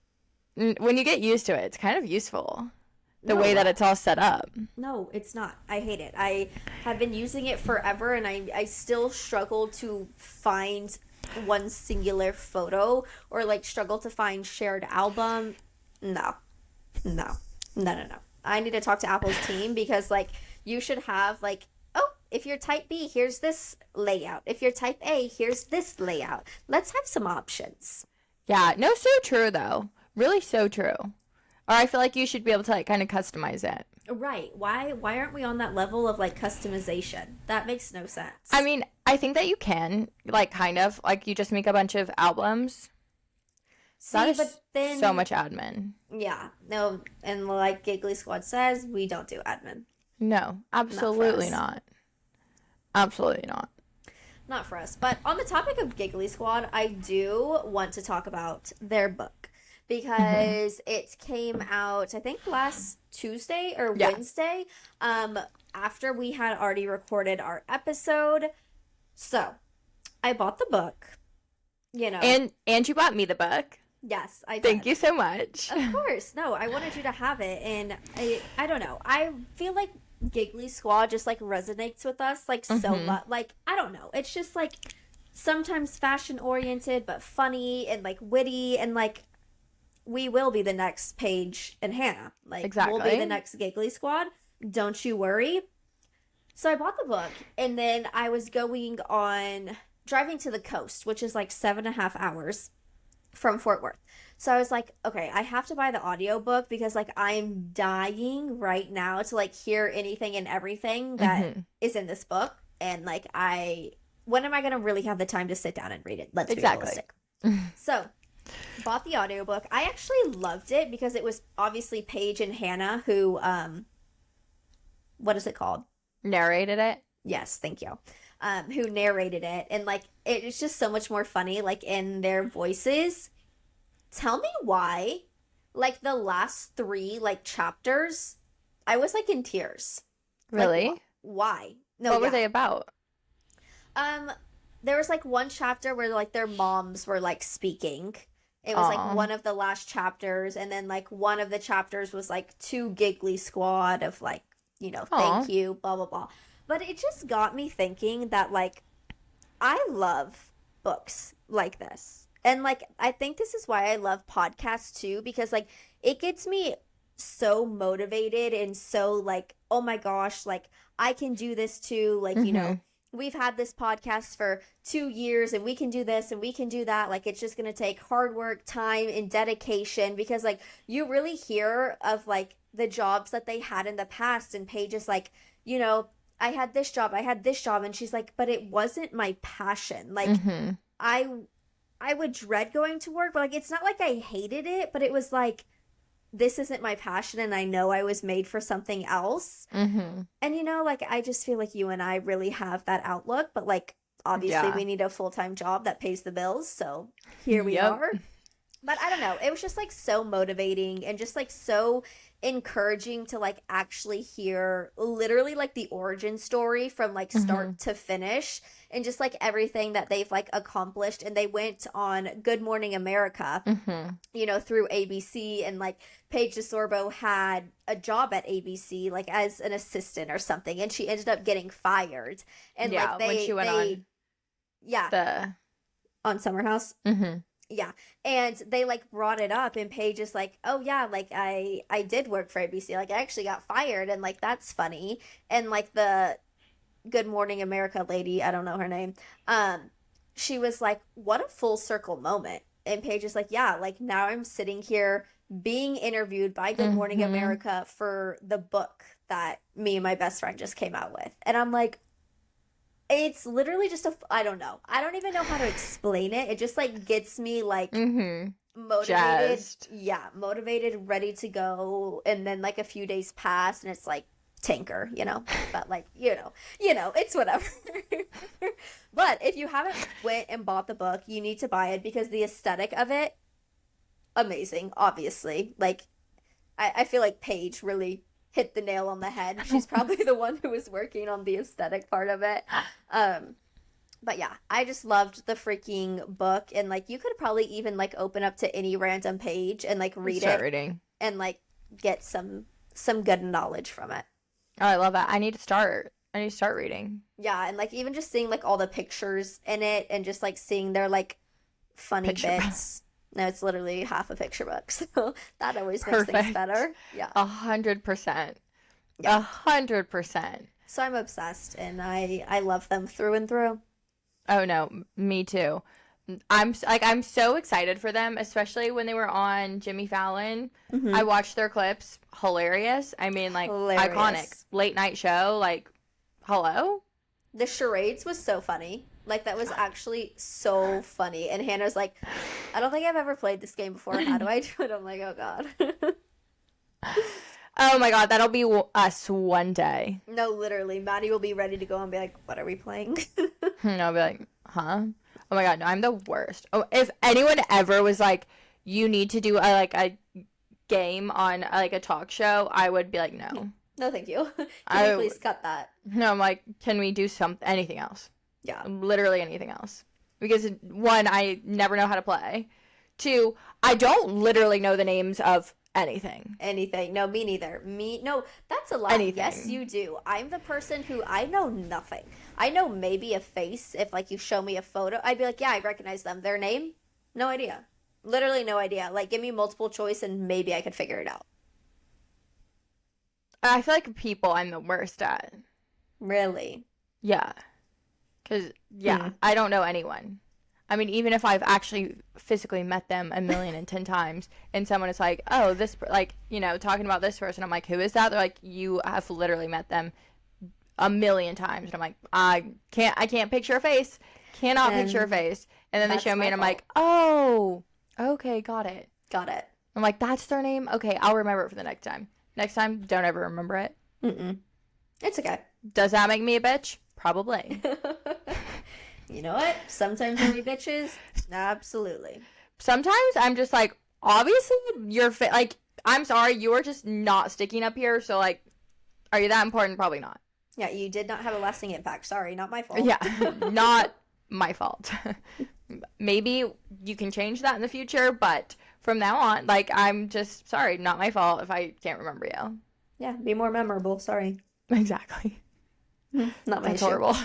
when you get used to it, it's kind of useful. The way that it's all set up. No, it's not. I hate it. I have been using it forever and I still struggle to find one singular photo or like struggle to find shared album. No. I need to talk to Apple's team because like you should have like, oh, If you're type B, here's this layout. If you're type A, here's this layout. Let's have some options. Yeah, no, so true though. Really so true. Or I feel like you should be able to like kind of customize it. Right. Why aren't we on that level of like customization? That makes no sense. I mean, I think that you can, like, kind of, like, you just make a bunch of albums. See, That is but then so much admin. yeah, no, and like Giggly Squad says, we don't do admin. No, absolutely us. not. Absolutely not. Not for us. But on the topic of Giggly Squad, I do want to talk about their book because it came out, I think, last Tuesday or Wednesday, after we had already recorded our episode. So, I bought the book, you know. And you bought me the book. Yes, I did. Thank you so much. Of course. No, I wanted you to have it. And I don't know. I feel like Giggly Squad just like resonates with us like so much. Like, I don't know. It's just like sometimes fashion oriented but funny and like witty, and like we will be the next Paige and Hannah. Like, exactly. we'll be the next Giggly Squad. Don't you worry. So I bought the book, and then I was driving to the coast, which is like 7.5 hours from Fort Worth. So I was like, okay, I have to buy the audiobook because like I'm dying right now to like hear anything and everything that is in this book. And like when am I going to really have the time to sit down and read it? Let's be realistic. So bought the audiobook. I actually loved it because it was obviously Paige and Hannah who, what is it called? Narrated it? Yes, thank you. Who narrated it. And like, it's just so much more funny, like in their voices. Tell me why, like the last 3 like chapters, I was like in tears. Really? Like, why? No, what were they about? There was like one chapter where like their moms were like speaking. It was like one of the last chapters, and then like one of the chapters was like to Giggly Squad of like, you know, thank you, blah blah blah. But it just got me thinking that like I love books like this. And like I think this is why I love podcasts too, because like it gets me so motivated and so like, oh my gosh, like I can do this too. Like, you know, we've had this podcast for 2 years and we can do this and we can do that. Like, it's just going to take hard work, time, and dedication, because like you really hear of like the jobs that they had in the past, and Paige is like, you know, I had this job, and she's like, but it wasn't my passion. Like I would dread going to work, but like it's not like I hated it, but it was like, this isn't my passion, and I know I was made for something else. And you know, like I just feel like you and I really have that outlook, but like obviously we need a full-time job that pays the bills, so here we are. But I don't know, it was just like so motivating and just like so encouraging to like actually hear literally like the origin story from like start to finish, and just like everything that they've like accomplished. And they went on Good Morning America, you know, through ABC, and like Paige DeSorbo had a job at ABC like as an assistant or something, and she ended up getting fired. And like when she went on Summer House. Yeah. And they like brought it up, and Paige is like, oh yeah, like I did work for ABC. Like I actually got fired, and like that's funny. And like the Good Morning America lady, I don't know her name, she was like, what a full circle moment. And Paige is like, yeah, like now I'm sitting here being interviewed by Good Morning America for the book that me and my best friend just came out with. And I'm like, it's literally just I don't know. I don't even know how to explain it. It just like gets me like motivated. Jazzed. Yeah, motivated, ready to go. And then like a few days pass and it's like tinker, you know? But like, you know, it's whatever. But if you haven't went and bought the book, you need to buy it, because the aesthetic of it, amazing, obviously. Like I feel like Paige really hit the nail on the head. She's probably the one who was working on the aesthetic part of it. But yeah, I just loved the freaking book, and like you could probably even like open up to any random page and like Start reading and like get some good knowledge from it. Oh, I love that. I need to start reading. Yeah, and like even just seeing like all the pictures in it, and just like seeing their like funny bits. No, it's literally half a picture book, so that always makes things better. Yeah. 100%. 100%. So I'm obsessed, and I love them through and through. Oh no, me too. I'm so excited for them, especially when they were on Jimmy Fallon. I watched their clips. Hilarious. I mean, like, Hilarious. iconic late night show. Like, hello? The charades was so funny. Like, that was actually so funny. And Hannah's like, I don't think I've ever played this game before. How do I do it? I'm like, oh God. Oh my God, that'll be us one day. No, literally. Maddie will be ready to go and be like, what are we playing? And I'll be like, huh? Oh my God, no, I'm the worst. Oh, if anyone ever was like, you need to do a game on like a talk show, I would be like, no. No, thank you. Can you please cut that? No, I'm like, can we do anything else? Yeah. Literally anything else. Because one, I never know how to play. Two, I don't literally know the names of anything. Anything. No, me neither. No, that's a lie. Anything. Yes, you do. I'm the person who I know nothing. I know maybe a face. If like you show me a photo, I'd be like, yeah, I recognize them. Their name? No idea. Literally no idea. Like, give me multiple choice and maybe I could figure it out. I feel like people I'm the worst at. Really? Yeah. Because, yeah, I don't know anyone. I mean, even if I've actually physically met them 1,010,000 times and someone is like, oh, this, like, you know, talking about this person, I'm like, who is that? They're like, you have literally met them 1,000,000 times. And I'm like, I can't picture a face. Cannot picture a face. And then they show me and I'm like, oh, okay, got it. Got it. I'm like, that's their name? Okay, I'll remember it for the next time. Next time, don't ever remember it. It's okay. Does that make me a bitch? Probably. You know what? Sometimes when we bitches, absolutely. Sometimes I'm just like, obviously, like, I'm sorry, you are just not sticking up here, so, like, are you that important? Probably not. Yeah, you did not have a lasting impact. Sorry, not my fault. Yeah, not my fault. Maybe you can change that in the future, but from now on, like, I'm just sorry, not my fault if I can't remember you. Yeah, be more memorable. Sorry. Exactly. Not my That's issue. horrible.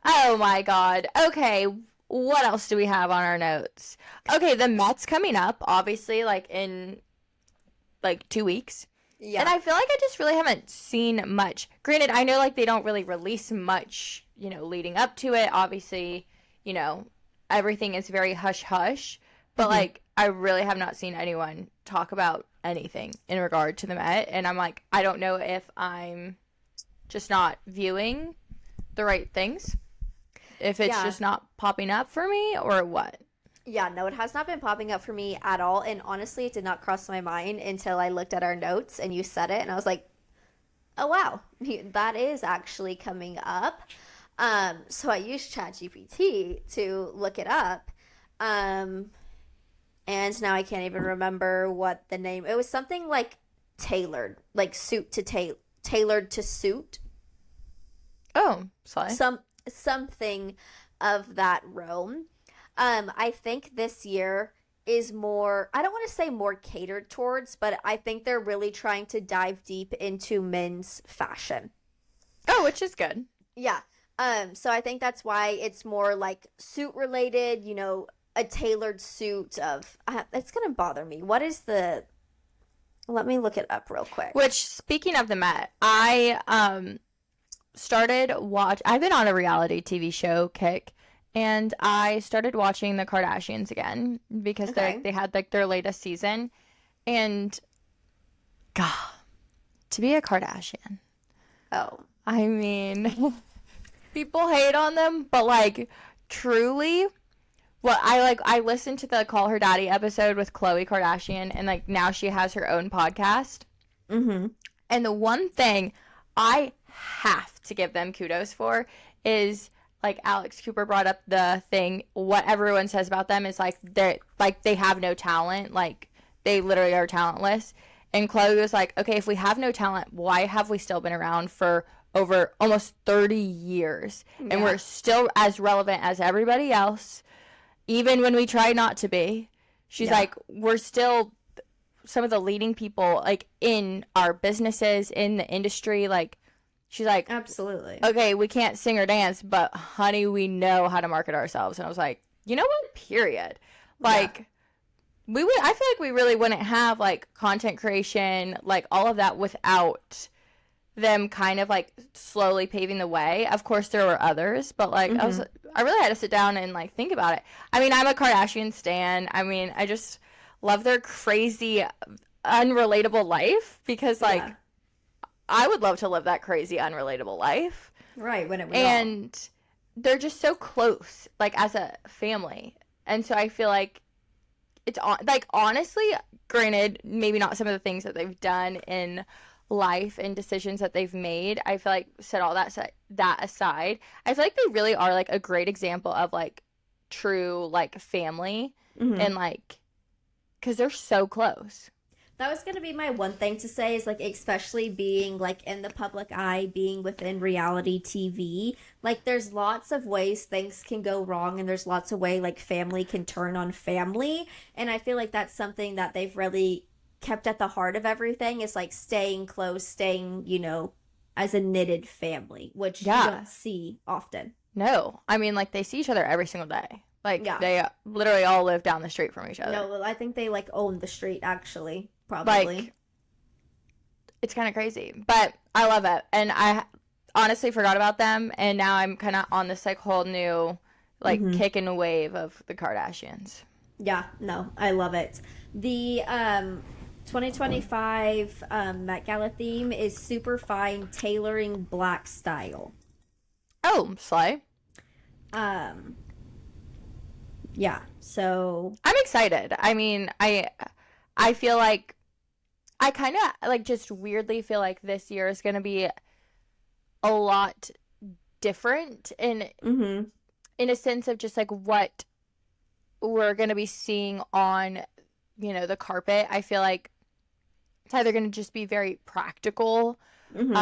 Oh my God. Okay, what else do we have on our notes? Okay, the Met's coming up, obviously, like in like 2 weeks. Yeah. And I feel like I just really haven't seen much. Granted, I know like they don't really release much, you know, leading up to it. Obviously, you know, everything is very hush hush. But like I really have not seen anyone talk about anything in regard to the Met. And I'm like, I don't know if I'm just not viewing the right things. If it's just not popping up for me or what. Yeah, no, it has not been popping up for me at all. And honestly, it did not cross my mind until I looked at our notes and you said it. And I was like, oh, wow, that is actually coming up. So I used ChatGPT to look it up. And now I can't even remember what the name. It was something like tailored, like tailored to suit. Oh, sorry. Something of that realm. I think this year is more, I don't want to say more catered towards, but I think they're really trying to dive deep into men's fashion. Oh, which is good. Yeah. So I think that's why it's more like suit related, you know, a tailored suit of, it's going to bother me. What is let me look it up real quick. Which, speaking of the Met, I, I've been on a reality TV show kick, and I started watching the Kardashians again because they had like their latest season, and God, to be a Kardashian. Oh, I mean, people hate on them, but like truly, I listened to the Call Her Daddy episode with Khloe Kardashian, and like now she has her own podcast. And the one thing I have to give them kudos for is like Alex Cooper brought up the thing, what everyone says about them is like they have no talent, like they literally are talentless. And Chloe was like, okay, if we have no talent, why have we still been around for over almost 30 years and we're still as relevant as everybody else, even when we try not to be? She's like, we're still some of the leading people like in our businesses, in the industry. Like, she's like, absolutely. Okay, we can't sing or dance, but honey, we know how to market ourselves. And I was like, you know what? Period. Like, I feel like we really wouldn't have like content creation, like all of that without them kind of like slowly paving the way. Of course there were others, but like I really had to sit down and like think about it. I mean, I'm a Kardashian stan. I mean, I just love their crazy unrelatable life because like I would love to live that crazy unrelatable life. Right, when it was and they're just so close like as a family. And so I feel like it's like, honestly, granted, maybe not some of the things that they've done in life and decisions that they've made. I feel like, set all that aside, I feel like they really are like a great example of like true like family and like, because they're so close. That was going to be my one thing to say is like, especially being like in the public eye, being within reality TV, like there's lots of ways things can go wrong and there's lots of way like family can turn on family. And I feel like that's something that they've really kept at the heart of everything is like staying close, staying, you know, as a knitted family, which you don't see often. No, I mean like they see each other every single day. Like they literally all live down the street from each other. No, I think they like own the street actually. Probably. Like, it's kind of crazy, but I love it. And I honestly forgot about them, and now I'm kind of on this like whole new like kick and wave of the Kardashians. Yeah, no, I love it. The 2025 Met Gala theme is super fine tailoring black style. Oh, slay. Yeah, so I'm excited. I mean, I feel like I kind of like just weirdly feel like this year is going to be a lot different in a sense of just like what we're going to be seeing on, you know, the carpet. I feel like it's either going to just be very practical. And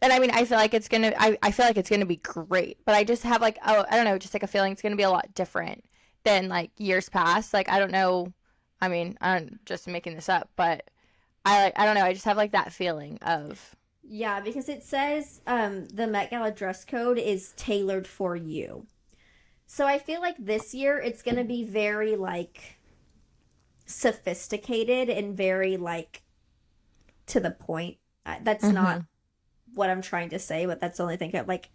I mean, I feel like it's going to, I feel like it's going to be great, but I just have like, I don't know, just like a feeling it's going to be a lot different than like years past. Like, I don't know. I mean, I'm just making this up, but I don't know. I just have like that feeling of. Yeah, because it says the Met Gala dress code is tailored for you. So I feel like this year it's going to be very like sophisticated and very like to the point. That's not what I'm trying to say, but that's the only thing like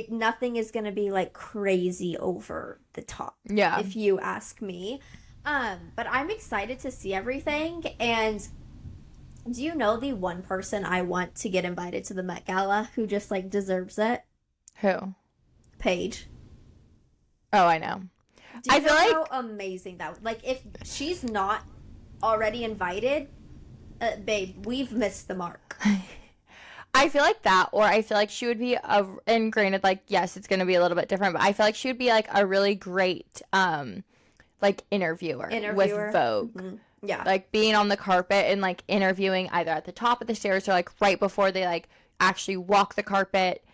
nothing is going to be like crazy over the top. Yeah. If you ask me. But I'm excited to see everything. And do you know the one person I want to get invited to the Met Gala who just like deserves it? Who? Paige. Oh, I know. Do you know how amazing that? Like, if she's not already invited, babe, we've missed the mark. I feel like that, or I feel like she would be and granted, like, yes, it's going to be a little bit different, but I feel like she would be like a really great like interviewer with Vogue. Yeah. Like being on the carpet and like interviewing either at the top of the stairs or like right before they like actually walk the carpet.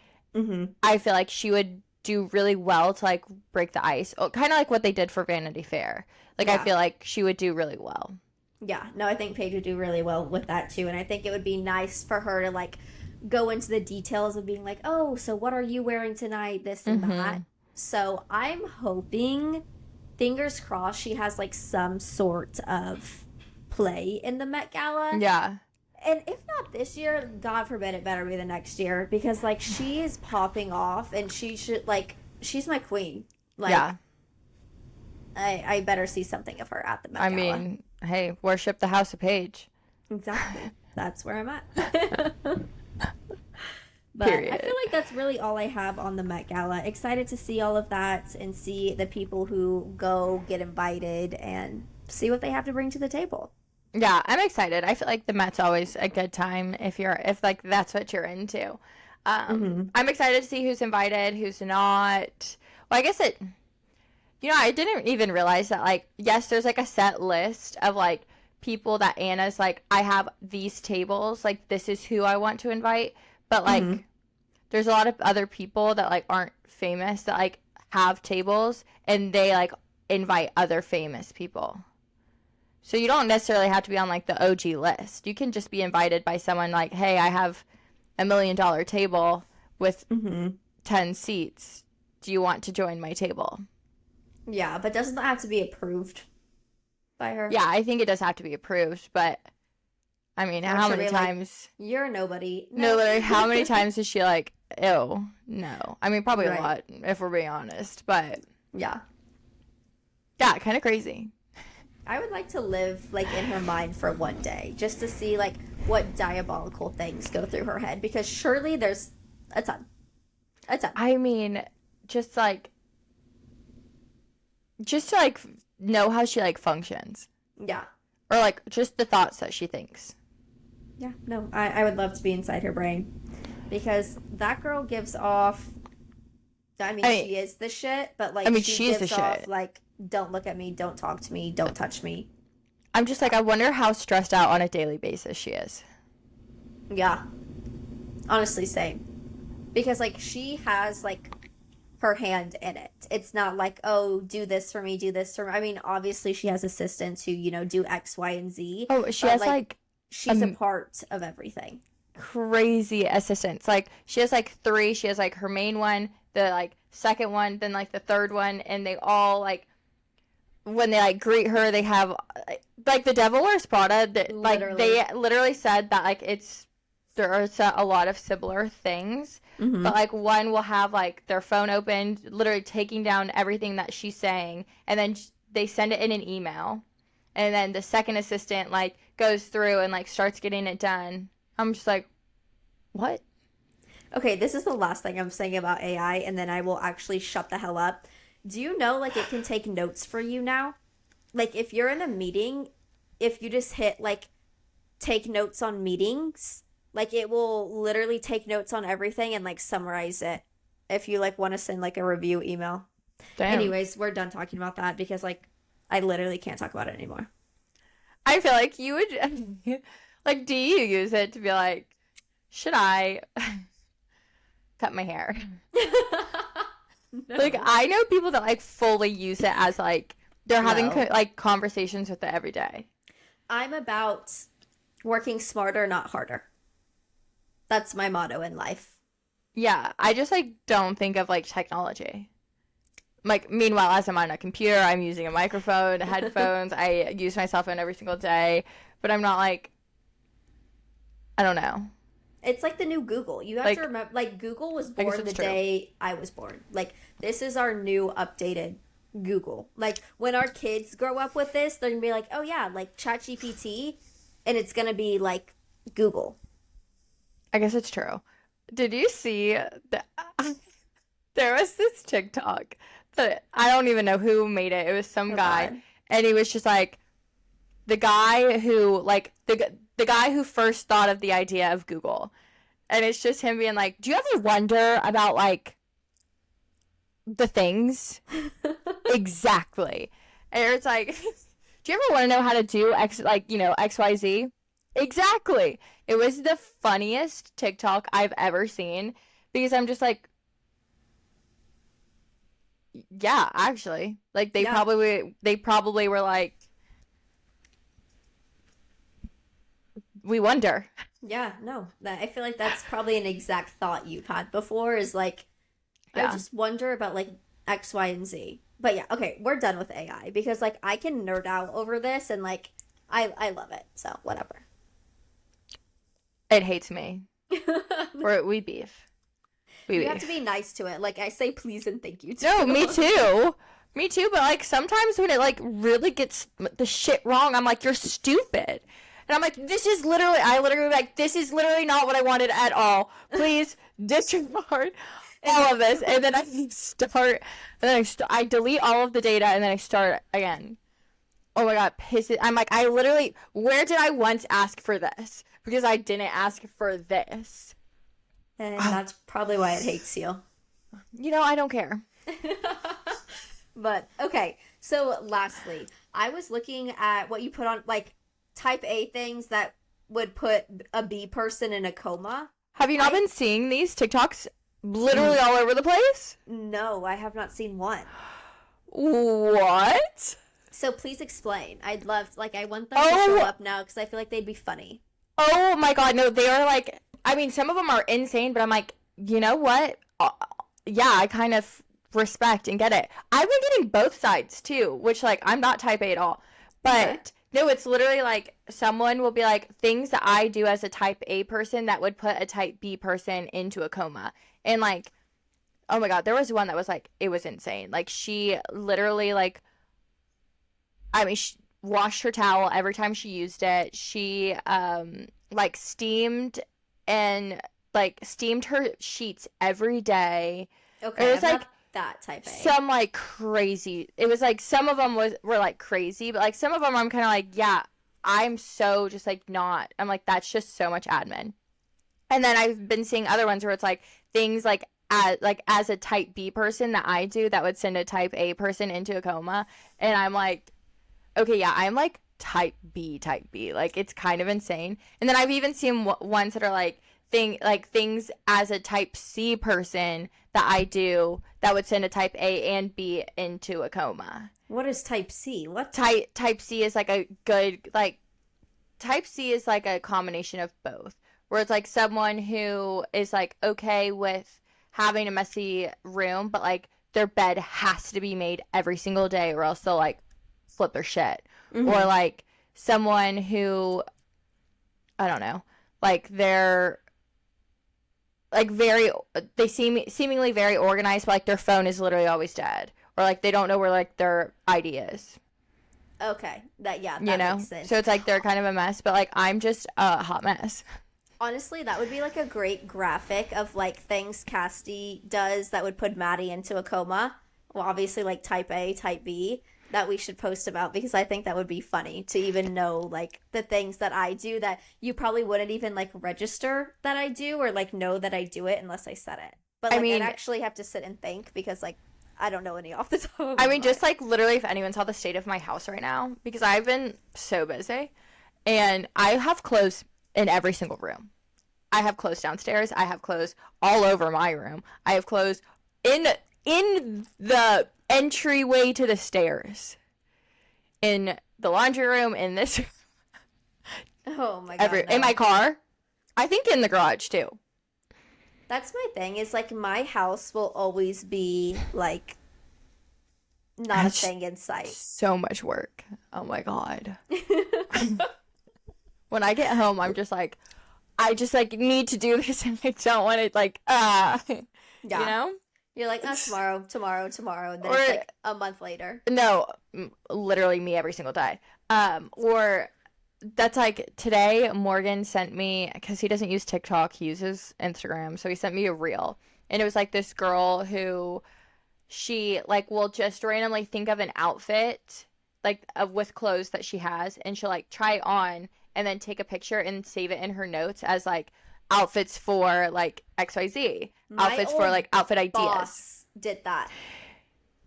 I feel like she would do really well to like break the ice. Kind of like what they did for Vanity Fair. Like I feel like she would do really well. Yeah. No, I think Paige would do really well with that too. And I think it would be nice for her to like go into the details of being like, oh, so what are you wearing tonight? This and that. So I'm hoping, fingers crossed, she has like some sort of play in the Met Gala. Yeah. And if not this year, God forbid it better be the next year, because like she is popping off and she should like, she's my queen. Like, yeah. I better see something of her at the Met Gala. I mean, hey, worship the house of Paige. Exactly. That's where I'm at. But period. I feel like that's really all I have on the Met Gala. Excited to see all of that and see the people who go get invited and see what they have to bring to the table. Yeah, I'm excited. I feel like the Met's always a good time if like that's what you're into. I'm excited to see who's invited, who's not. Well, I guess I didn't even realize that, like, yes, there's like a set list of like people that Anna's like, I have these tables, like this is who I want to invite. But, like, there's a lot of other people that, like, aren't famous that, like, have tables, and they, like, invite other famous people. So you don't necessarily have to be on, like, the OG list. You can just be invited by someone like, hey, I have $1 million table with 10 seats. Do you want to join my table? Yeah, but doesn't that have to be approved by her? Yeah, I think it does have to be approved, but I mean, Or how she'll many be like, times? You're nobody. No, literally, how many times is she like, ew, no. I mean, probably a Right. lot, if we're being honest. But, Yeah. yeah, kind of crazy. I would like to live, like, in her mind for one day, just to see, like, what diabolical things go through her head, because surely there's a ton. A ton. I mean, just to, like, know how she, like, functions. Yeah. Or, like, just the thoughts that she thinks. Yeah, no, I would love to be inside her brain, because that girl gives off, I mean, she is the shit, but, like, she is the gives off, shit. like, don't look at me, don't talk to me, don't touch me. I'm just like, I wonder how stressed out on a daily basis she is. Yeah. Honestly, same. Because, like, she has, like, her hand in it. It's not like, oh, do this for me, do this for me. I mean, obviously she has assistants who, you know, do X, Y, and Z. Oh, she but, has, like she's a part of everything. crazy assistants. Like, she has, like, 3. She has, like, her main one, the, like, second one, then, like, the third one, and they all, like, when they, like, greet her, they have, like, the Devil Wears Prada, like, they literally said that, like, there are a lot of similar things, but, like, one will have, like, their phone open, literally taking down everything that she's saying, and then they send it in an email, and then the second assistant, like, goes through and, like, starts getting it done. I'm just like, what? Okay, this is the last thing I'm saying about AI, and then I will actually shut the hell up. Do you know, like, it can take notes for you now? Like, if you're in a meeting, if you just hit, like, take notes on meetings, like, it will literally take notes on everything and, like, summarize it if you, like, want to send, like, a review email. Damn. Anyways, we're done talking about that because, like, I literally can't talk about it anymore. I feel like you would, like, do you use it to be like, should I cut my hair? No. Like, I know people that, like, fully use it as, like, they're having, No. like, conversations with it every day. I'm about working smarter, not harder. That's my motto in life. Yeah, I just, like, don't think of, like, technology. Like, meanwhile, as I'm on a computer, I'm using a microphone, headphones, I use my cell phone every single day, but I'm not, like, I don't know. It's like the new Google. You have Like, to remember, like, Google was I guess born the it's true. day I was born. Like, this is our new updated Google. Like, when our kids grow up with this, they're gonna be like, oh yeah, like ChatGPT, and it's gonna be like Google. I guess it's true. Did you see that there was this TikTok that I don't even know who made it. It was some guy, God. and he was just like the guy who the guy who first thought of the idea of Google, and it's just him being like, "Do you ever wonder about like the things exactly?" And it's like, "Do you ever want to know how to do X, like, you know, XYZ?" Exactly. It was the funniest TikTok I've ever seen because I'm just like, yeah, actually, like they Yeah. probably were like, we wonder. Yeah, no. I feel like that's probably an exact thought you've had before is like, Yeah. I just wonder about like X, Y, and Z. But yeah, okay, we're done with AI because like I can nerd out over this and like I love it. So whatever. It hates me. We beef. We You beef. have to be nice to it. Like I say please and thank you to. No, me too. Me too, but like sometimes when it like really gets the shit wrong, I'm like, you're stupid. And I'm like, I literally like, this is literally not what I wanted at all. Please disregard all of this. And then I start, and then I delete all of the data and then I start again. Oh my God, I'm like, where did I once ask for this? Because I didn't ask for this. And that's probably why it hates you. You know, I don't care. But okay, so lastly, I was looking at what you put on like type A things that would put a B person in a coma. Have you not been seeing these TikToks literally all over the place? No, I have not seen one. What? So please explain. I'd love, like, I want them to show up now because I feel like they'd be funny. Oh my God, no, they are like, I mean, some of them are insane, but I'm like, you know what? Yeah, I kind of respect and get it. I've been getting both sides too, which like, I'm not type A at all, but No, it's literally like someone will be like, things that I do as a type A person that would put a type B person into a coma. And like, oh my God, there was one that was like, it was insane. Like she literally like, I mean, she washed her towel every time she used it. She like steamed and like steamed her sheets every day. Okay, It was I'm like not that type A. some like crazy. It was like some of them were like crazy, but like some of them I'm kind of like, yeah, I'm so just like not. I'm like, that's just so much admin. And then I've been seeing other ones where it's like things like as a type B person that I do that would send a type A person into a coma, and I'm like, okay, yeah, I'm like type B. Like it's kind of insane. And then I've even seen ones that are like things as a type C person that I do that would send a type A and B into a coma. What is type C? What Type C is like a good like type C is like a combination of both. Where it's like someone who is like okay with having a messy room, but like their bed has to be made every single day or else they'll like flip their shit. Mm-hmm. Or like someone who, I don't know, like they're like they seemingly very organized, but like their phone is literally always dead. Or like they don't know where like their ID is. Okay, that makes sense. So it's like they're kind of a mess, but like I'm just a hot mess. Honestly, that would be like a great graphic of like things Cassidy does that would put Maddie into a coma. Well, obviously like type A, type B, that we should post about because I think that would be funny to even know like the things that I do that you probably wouldn't even like register that I do or like know that I do it unless I said it. But like I'd actually have to sit and think because like I don't know any off the top of my mind. Just like literally if anyone saw the state of my house right now, because I've been so busy and I have clothes in every single room. I have clothes downstairs. I have clothes all over my room. I have clothes in the entryway to the stairs. In the laundry room, in this Oh my god. in my car. I think in the garage too. That's my thing. Is like my house will always be like not a thing in sight. So much work. Oh my god. When I get home, I'm just like, I just like need to do this, and I don't want to like, Yeah. you know. You're like, tomorrow, and then it's like a month later. No, literally me every single day. Or that's like today Morgan sent me, because he doesn't use TikTok, he uses Instagram, so he sent me a reel, and it was like this girl who she like will just randomly think of an outfit like with clothes that she has, and she'll like try it on and then take a picture and save it in her notes as like outfits for like XYZ, outfits for like outfit ideas. Boss did that.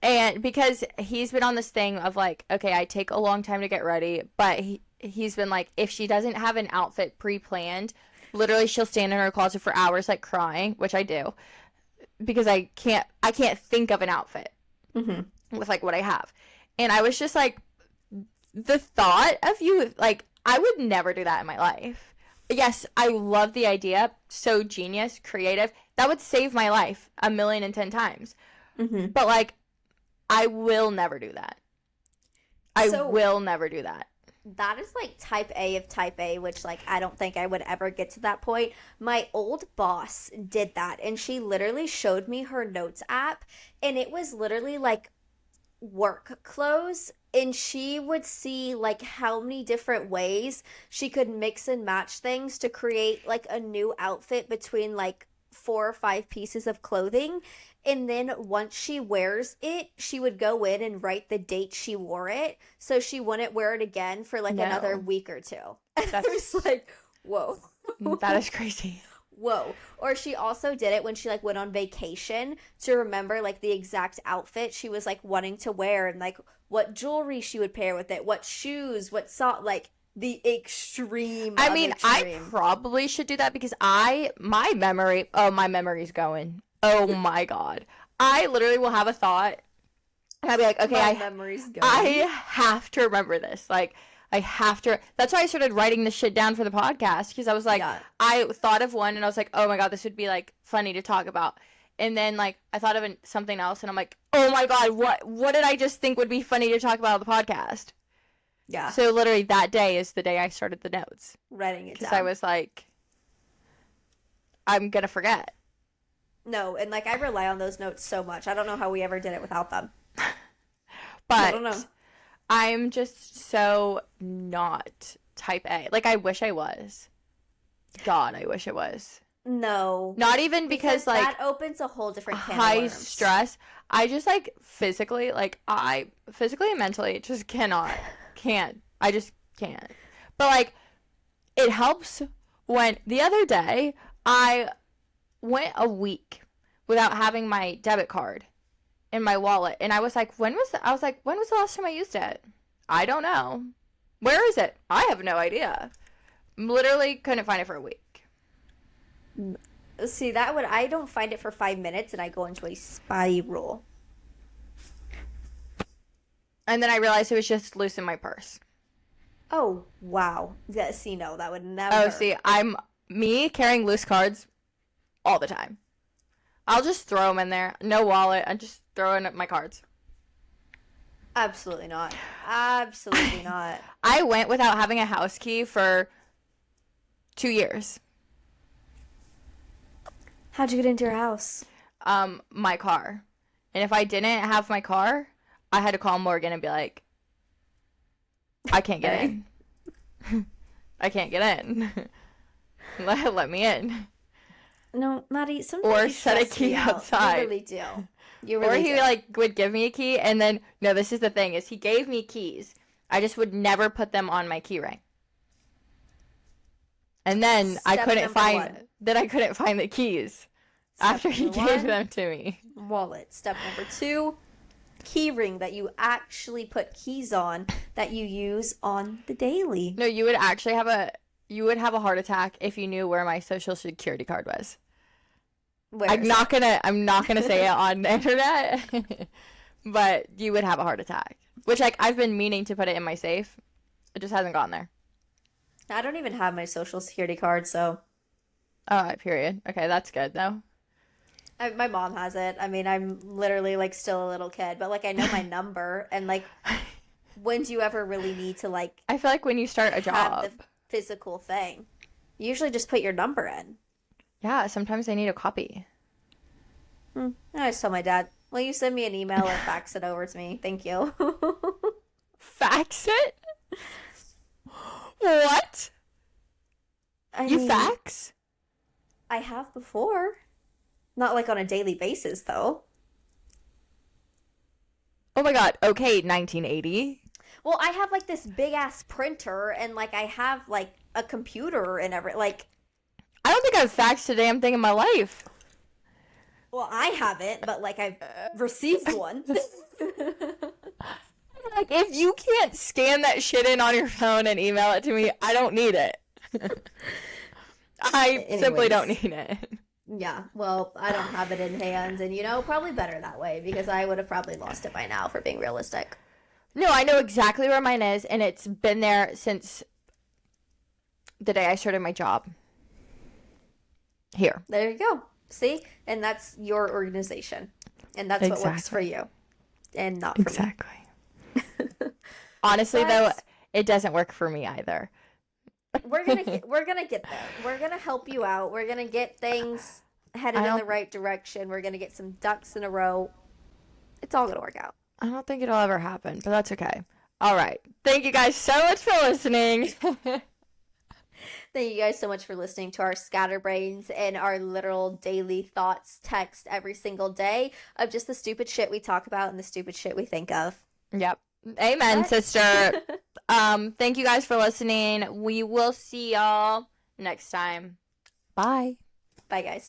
And because he's been on this thing of like, okay, I take a long time to get ready, but he's been like, if she doesn't have an outfit pre-planned, literally she'll stand in her closet for hours like crying, which I do, because I can't think of an outfit with like what I have. And I was just like, the thought of you, like, I would never do that in my life. Yes, I love the idea. So genius, creative. That would save my life 1,000,010 times. But like, I will never do that. I will never do that. That is like type A of type A, which like I don't think I would ever get to that point. My old boss did that, and she literally showed me her notes app, and it was literally like work clothes, and she would see like how many different ways she could mix and match things to create like a new outfit between like 4 or 5 pieces of clothing. And then once she wears it, she would go in and write the date she wore it, so she wouldn't wear it again for like another week or two. And I was like, whoa. That is crazy. Whoa. Or she also did it when she like went on vacation to remember like the exact outfit she was like wanting to wear, and like what jewelry she would pair with it, what shoes, what like the extreme. I mean, I probably should do that because my memory's going. Oh my god. I literally will have a thought and I'll be like, okay, my memory's going. I have to remember this. Like, I have to. That's why I started writing this shit down for the podcast, because I was like, I thought of one and I was like, oh my god, this would be like funny to talk about. And then like I thought of something else and I'm like, oh my god, what did I just think would be funny to talk about on the podcast? Yeah. So literally that day is the day I started the notes. Writing it down. Because I was like, I'm going to forget. No, and like I rely on those notes so much. I don't know how we ever did it without them. But I don't know. I'm just so not type A. Like, I wish I was. God, I wish it was. No. Not even because like that opens a whole different can of high worms. stress. I just like physically, like I physically and mentally just can't. I just can't. But like it helps when the other day I went a week without having my debit card in my wallet, and I was like, when was the last time I used it? I don't know. Where is it? I have no idea. Literally couldn't find it for a week. See, I don't find it for 5 minutes and I go into a spiral. And then I realized it was just loose in my purse. Oh, wow. Yeah, see, no, that would never. Oh, see, I'm me carrying loose cards all the time. I'll just throw them in there. No wallet. I just throw in my cards. Absolutely not. Absolutely not. I went without having a house key for 2 years. How'd you get into your house? My car. And if I didn't have my car, I had to call Morgan and be like, I can't get in. I can't get in. Let me in. No, Maddie, sometimes Or you set a stress key me out. outside. You really do. You really Or he do. like would give me a key, and then no, this is the thing, is he gave me keys. I just would never put them on my key ring. And then I Step couldn't number find one. I couldn't find the keys Step after he number gave one, them to me. wallet. Step number 2, key ring that you actually put keys on that you use on the daily. No, you would actually have a heart attack if you knew where my social security card was. Where I'm is not gonna say it on the internet, but you would have a heart attack. Which like I've been meaning to put it in my safe. It just hasn't gone there. it? I don't even have my social security card, so Oh, period. Okay, that's good though. my mom has it. I mean, I'm literally like still a little kid, but like I know my number, and like when do you ever really need to like I feel like when you start a have job, the physical thing? You usually just put your number in. yeah, sometimes I need a copy. I just tell my dad, will you send me an email or fax it over to me? Thank you. Fax it? What? You mean, fax? I have before. Not like on a daily basis, though. Oh my god. Okay, 1980. Well, I have like this big ass printer, and like I have like a computer and like. I don't think I've faxed a damn thing in my life. Well, I haven't, but like I've received one. Like, if you can't scan that shit in on your phone and email it to me, I don't need it. I simply don't need it. Yeah, well, I don't have it in hand, and probably better that way because I would have probably lost it by now, for being realistic. No, I know exactly where mine is, and it's been there since the day I started my job. Here. There you go. See? And that's your organization. And that's what works for you. And not for me. Exactly. Honestly, though, it doesn't work for me either. We're gonna get there. We're gonna help you out. We're gonna get things headed in the right direction. We're gonna get some ducks in a row. It's all gonna work out. I don't think it'll ever happen, but that's okay. All right. Thank you guys so much for listening. Thank you guys so much for listening to our scatterbrains and our literal daily thoughts text every single day of just the stupid shit we talk about and the stupid shit we think of. Yep. Amen, sister. Thank you guys for listening. We will see y'all next time. Bye. Bye, guys.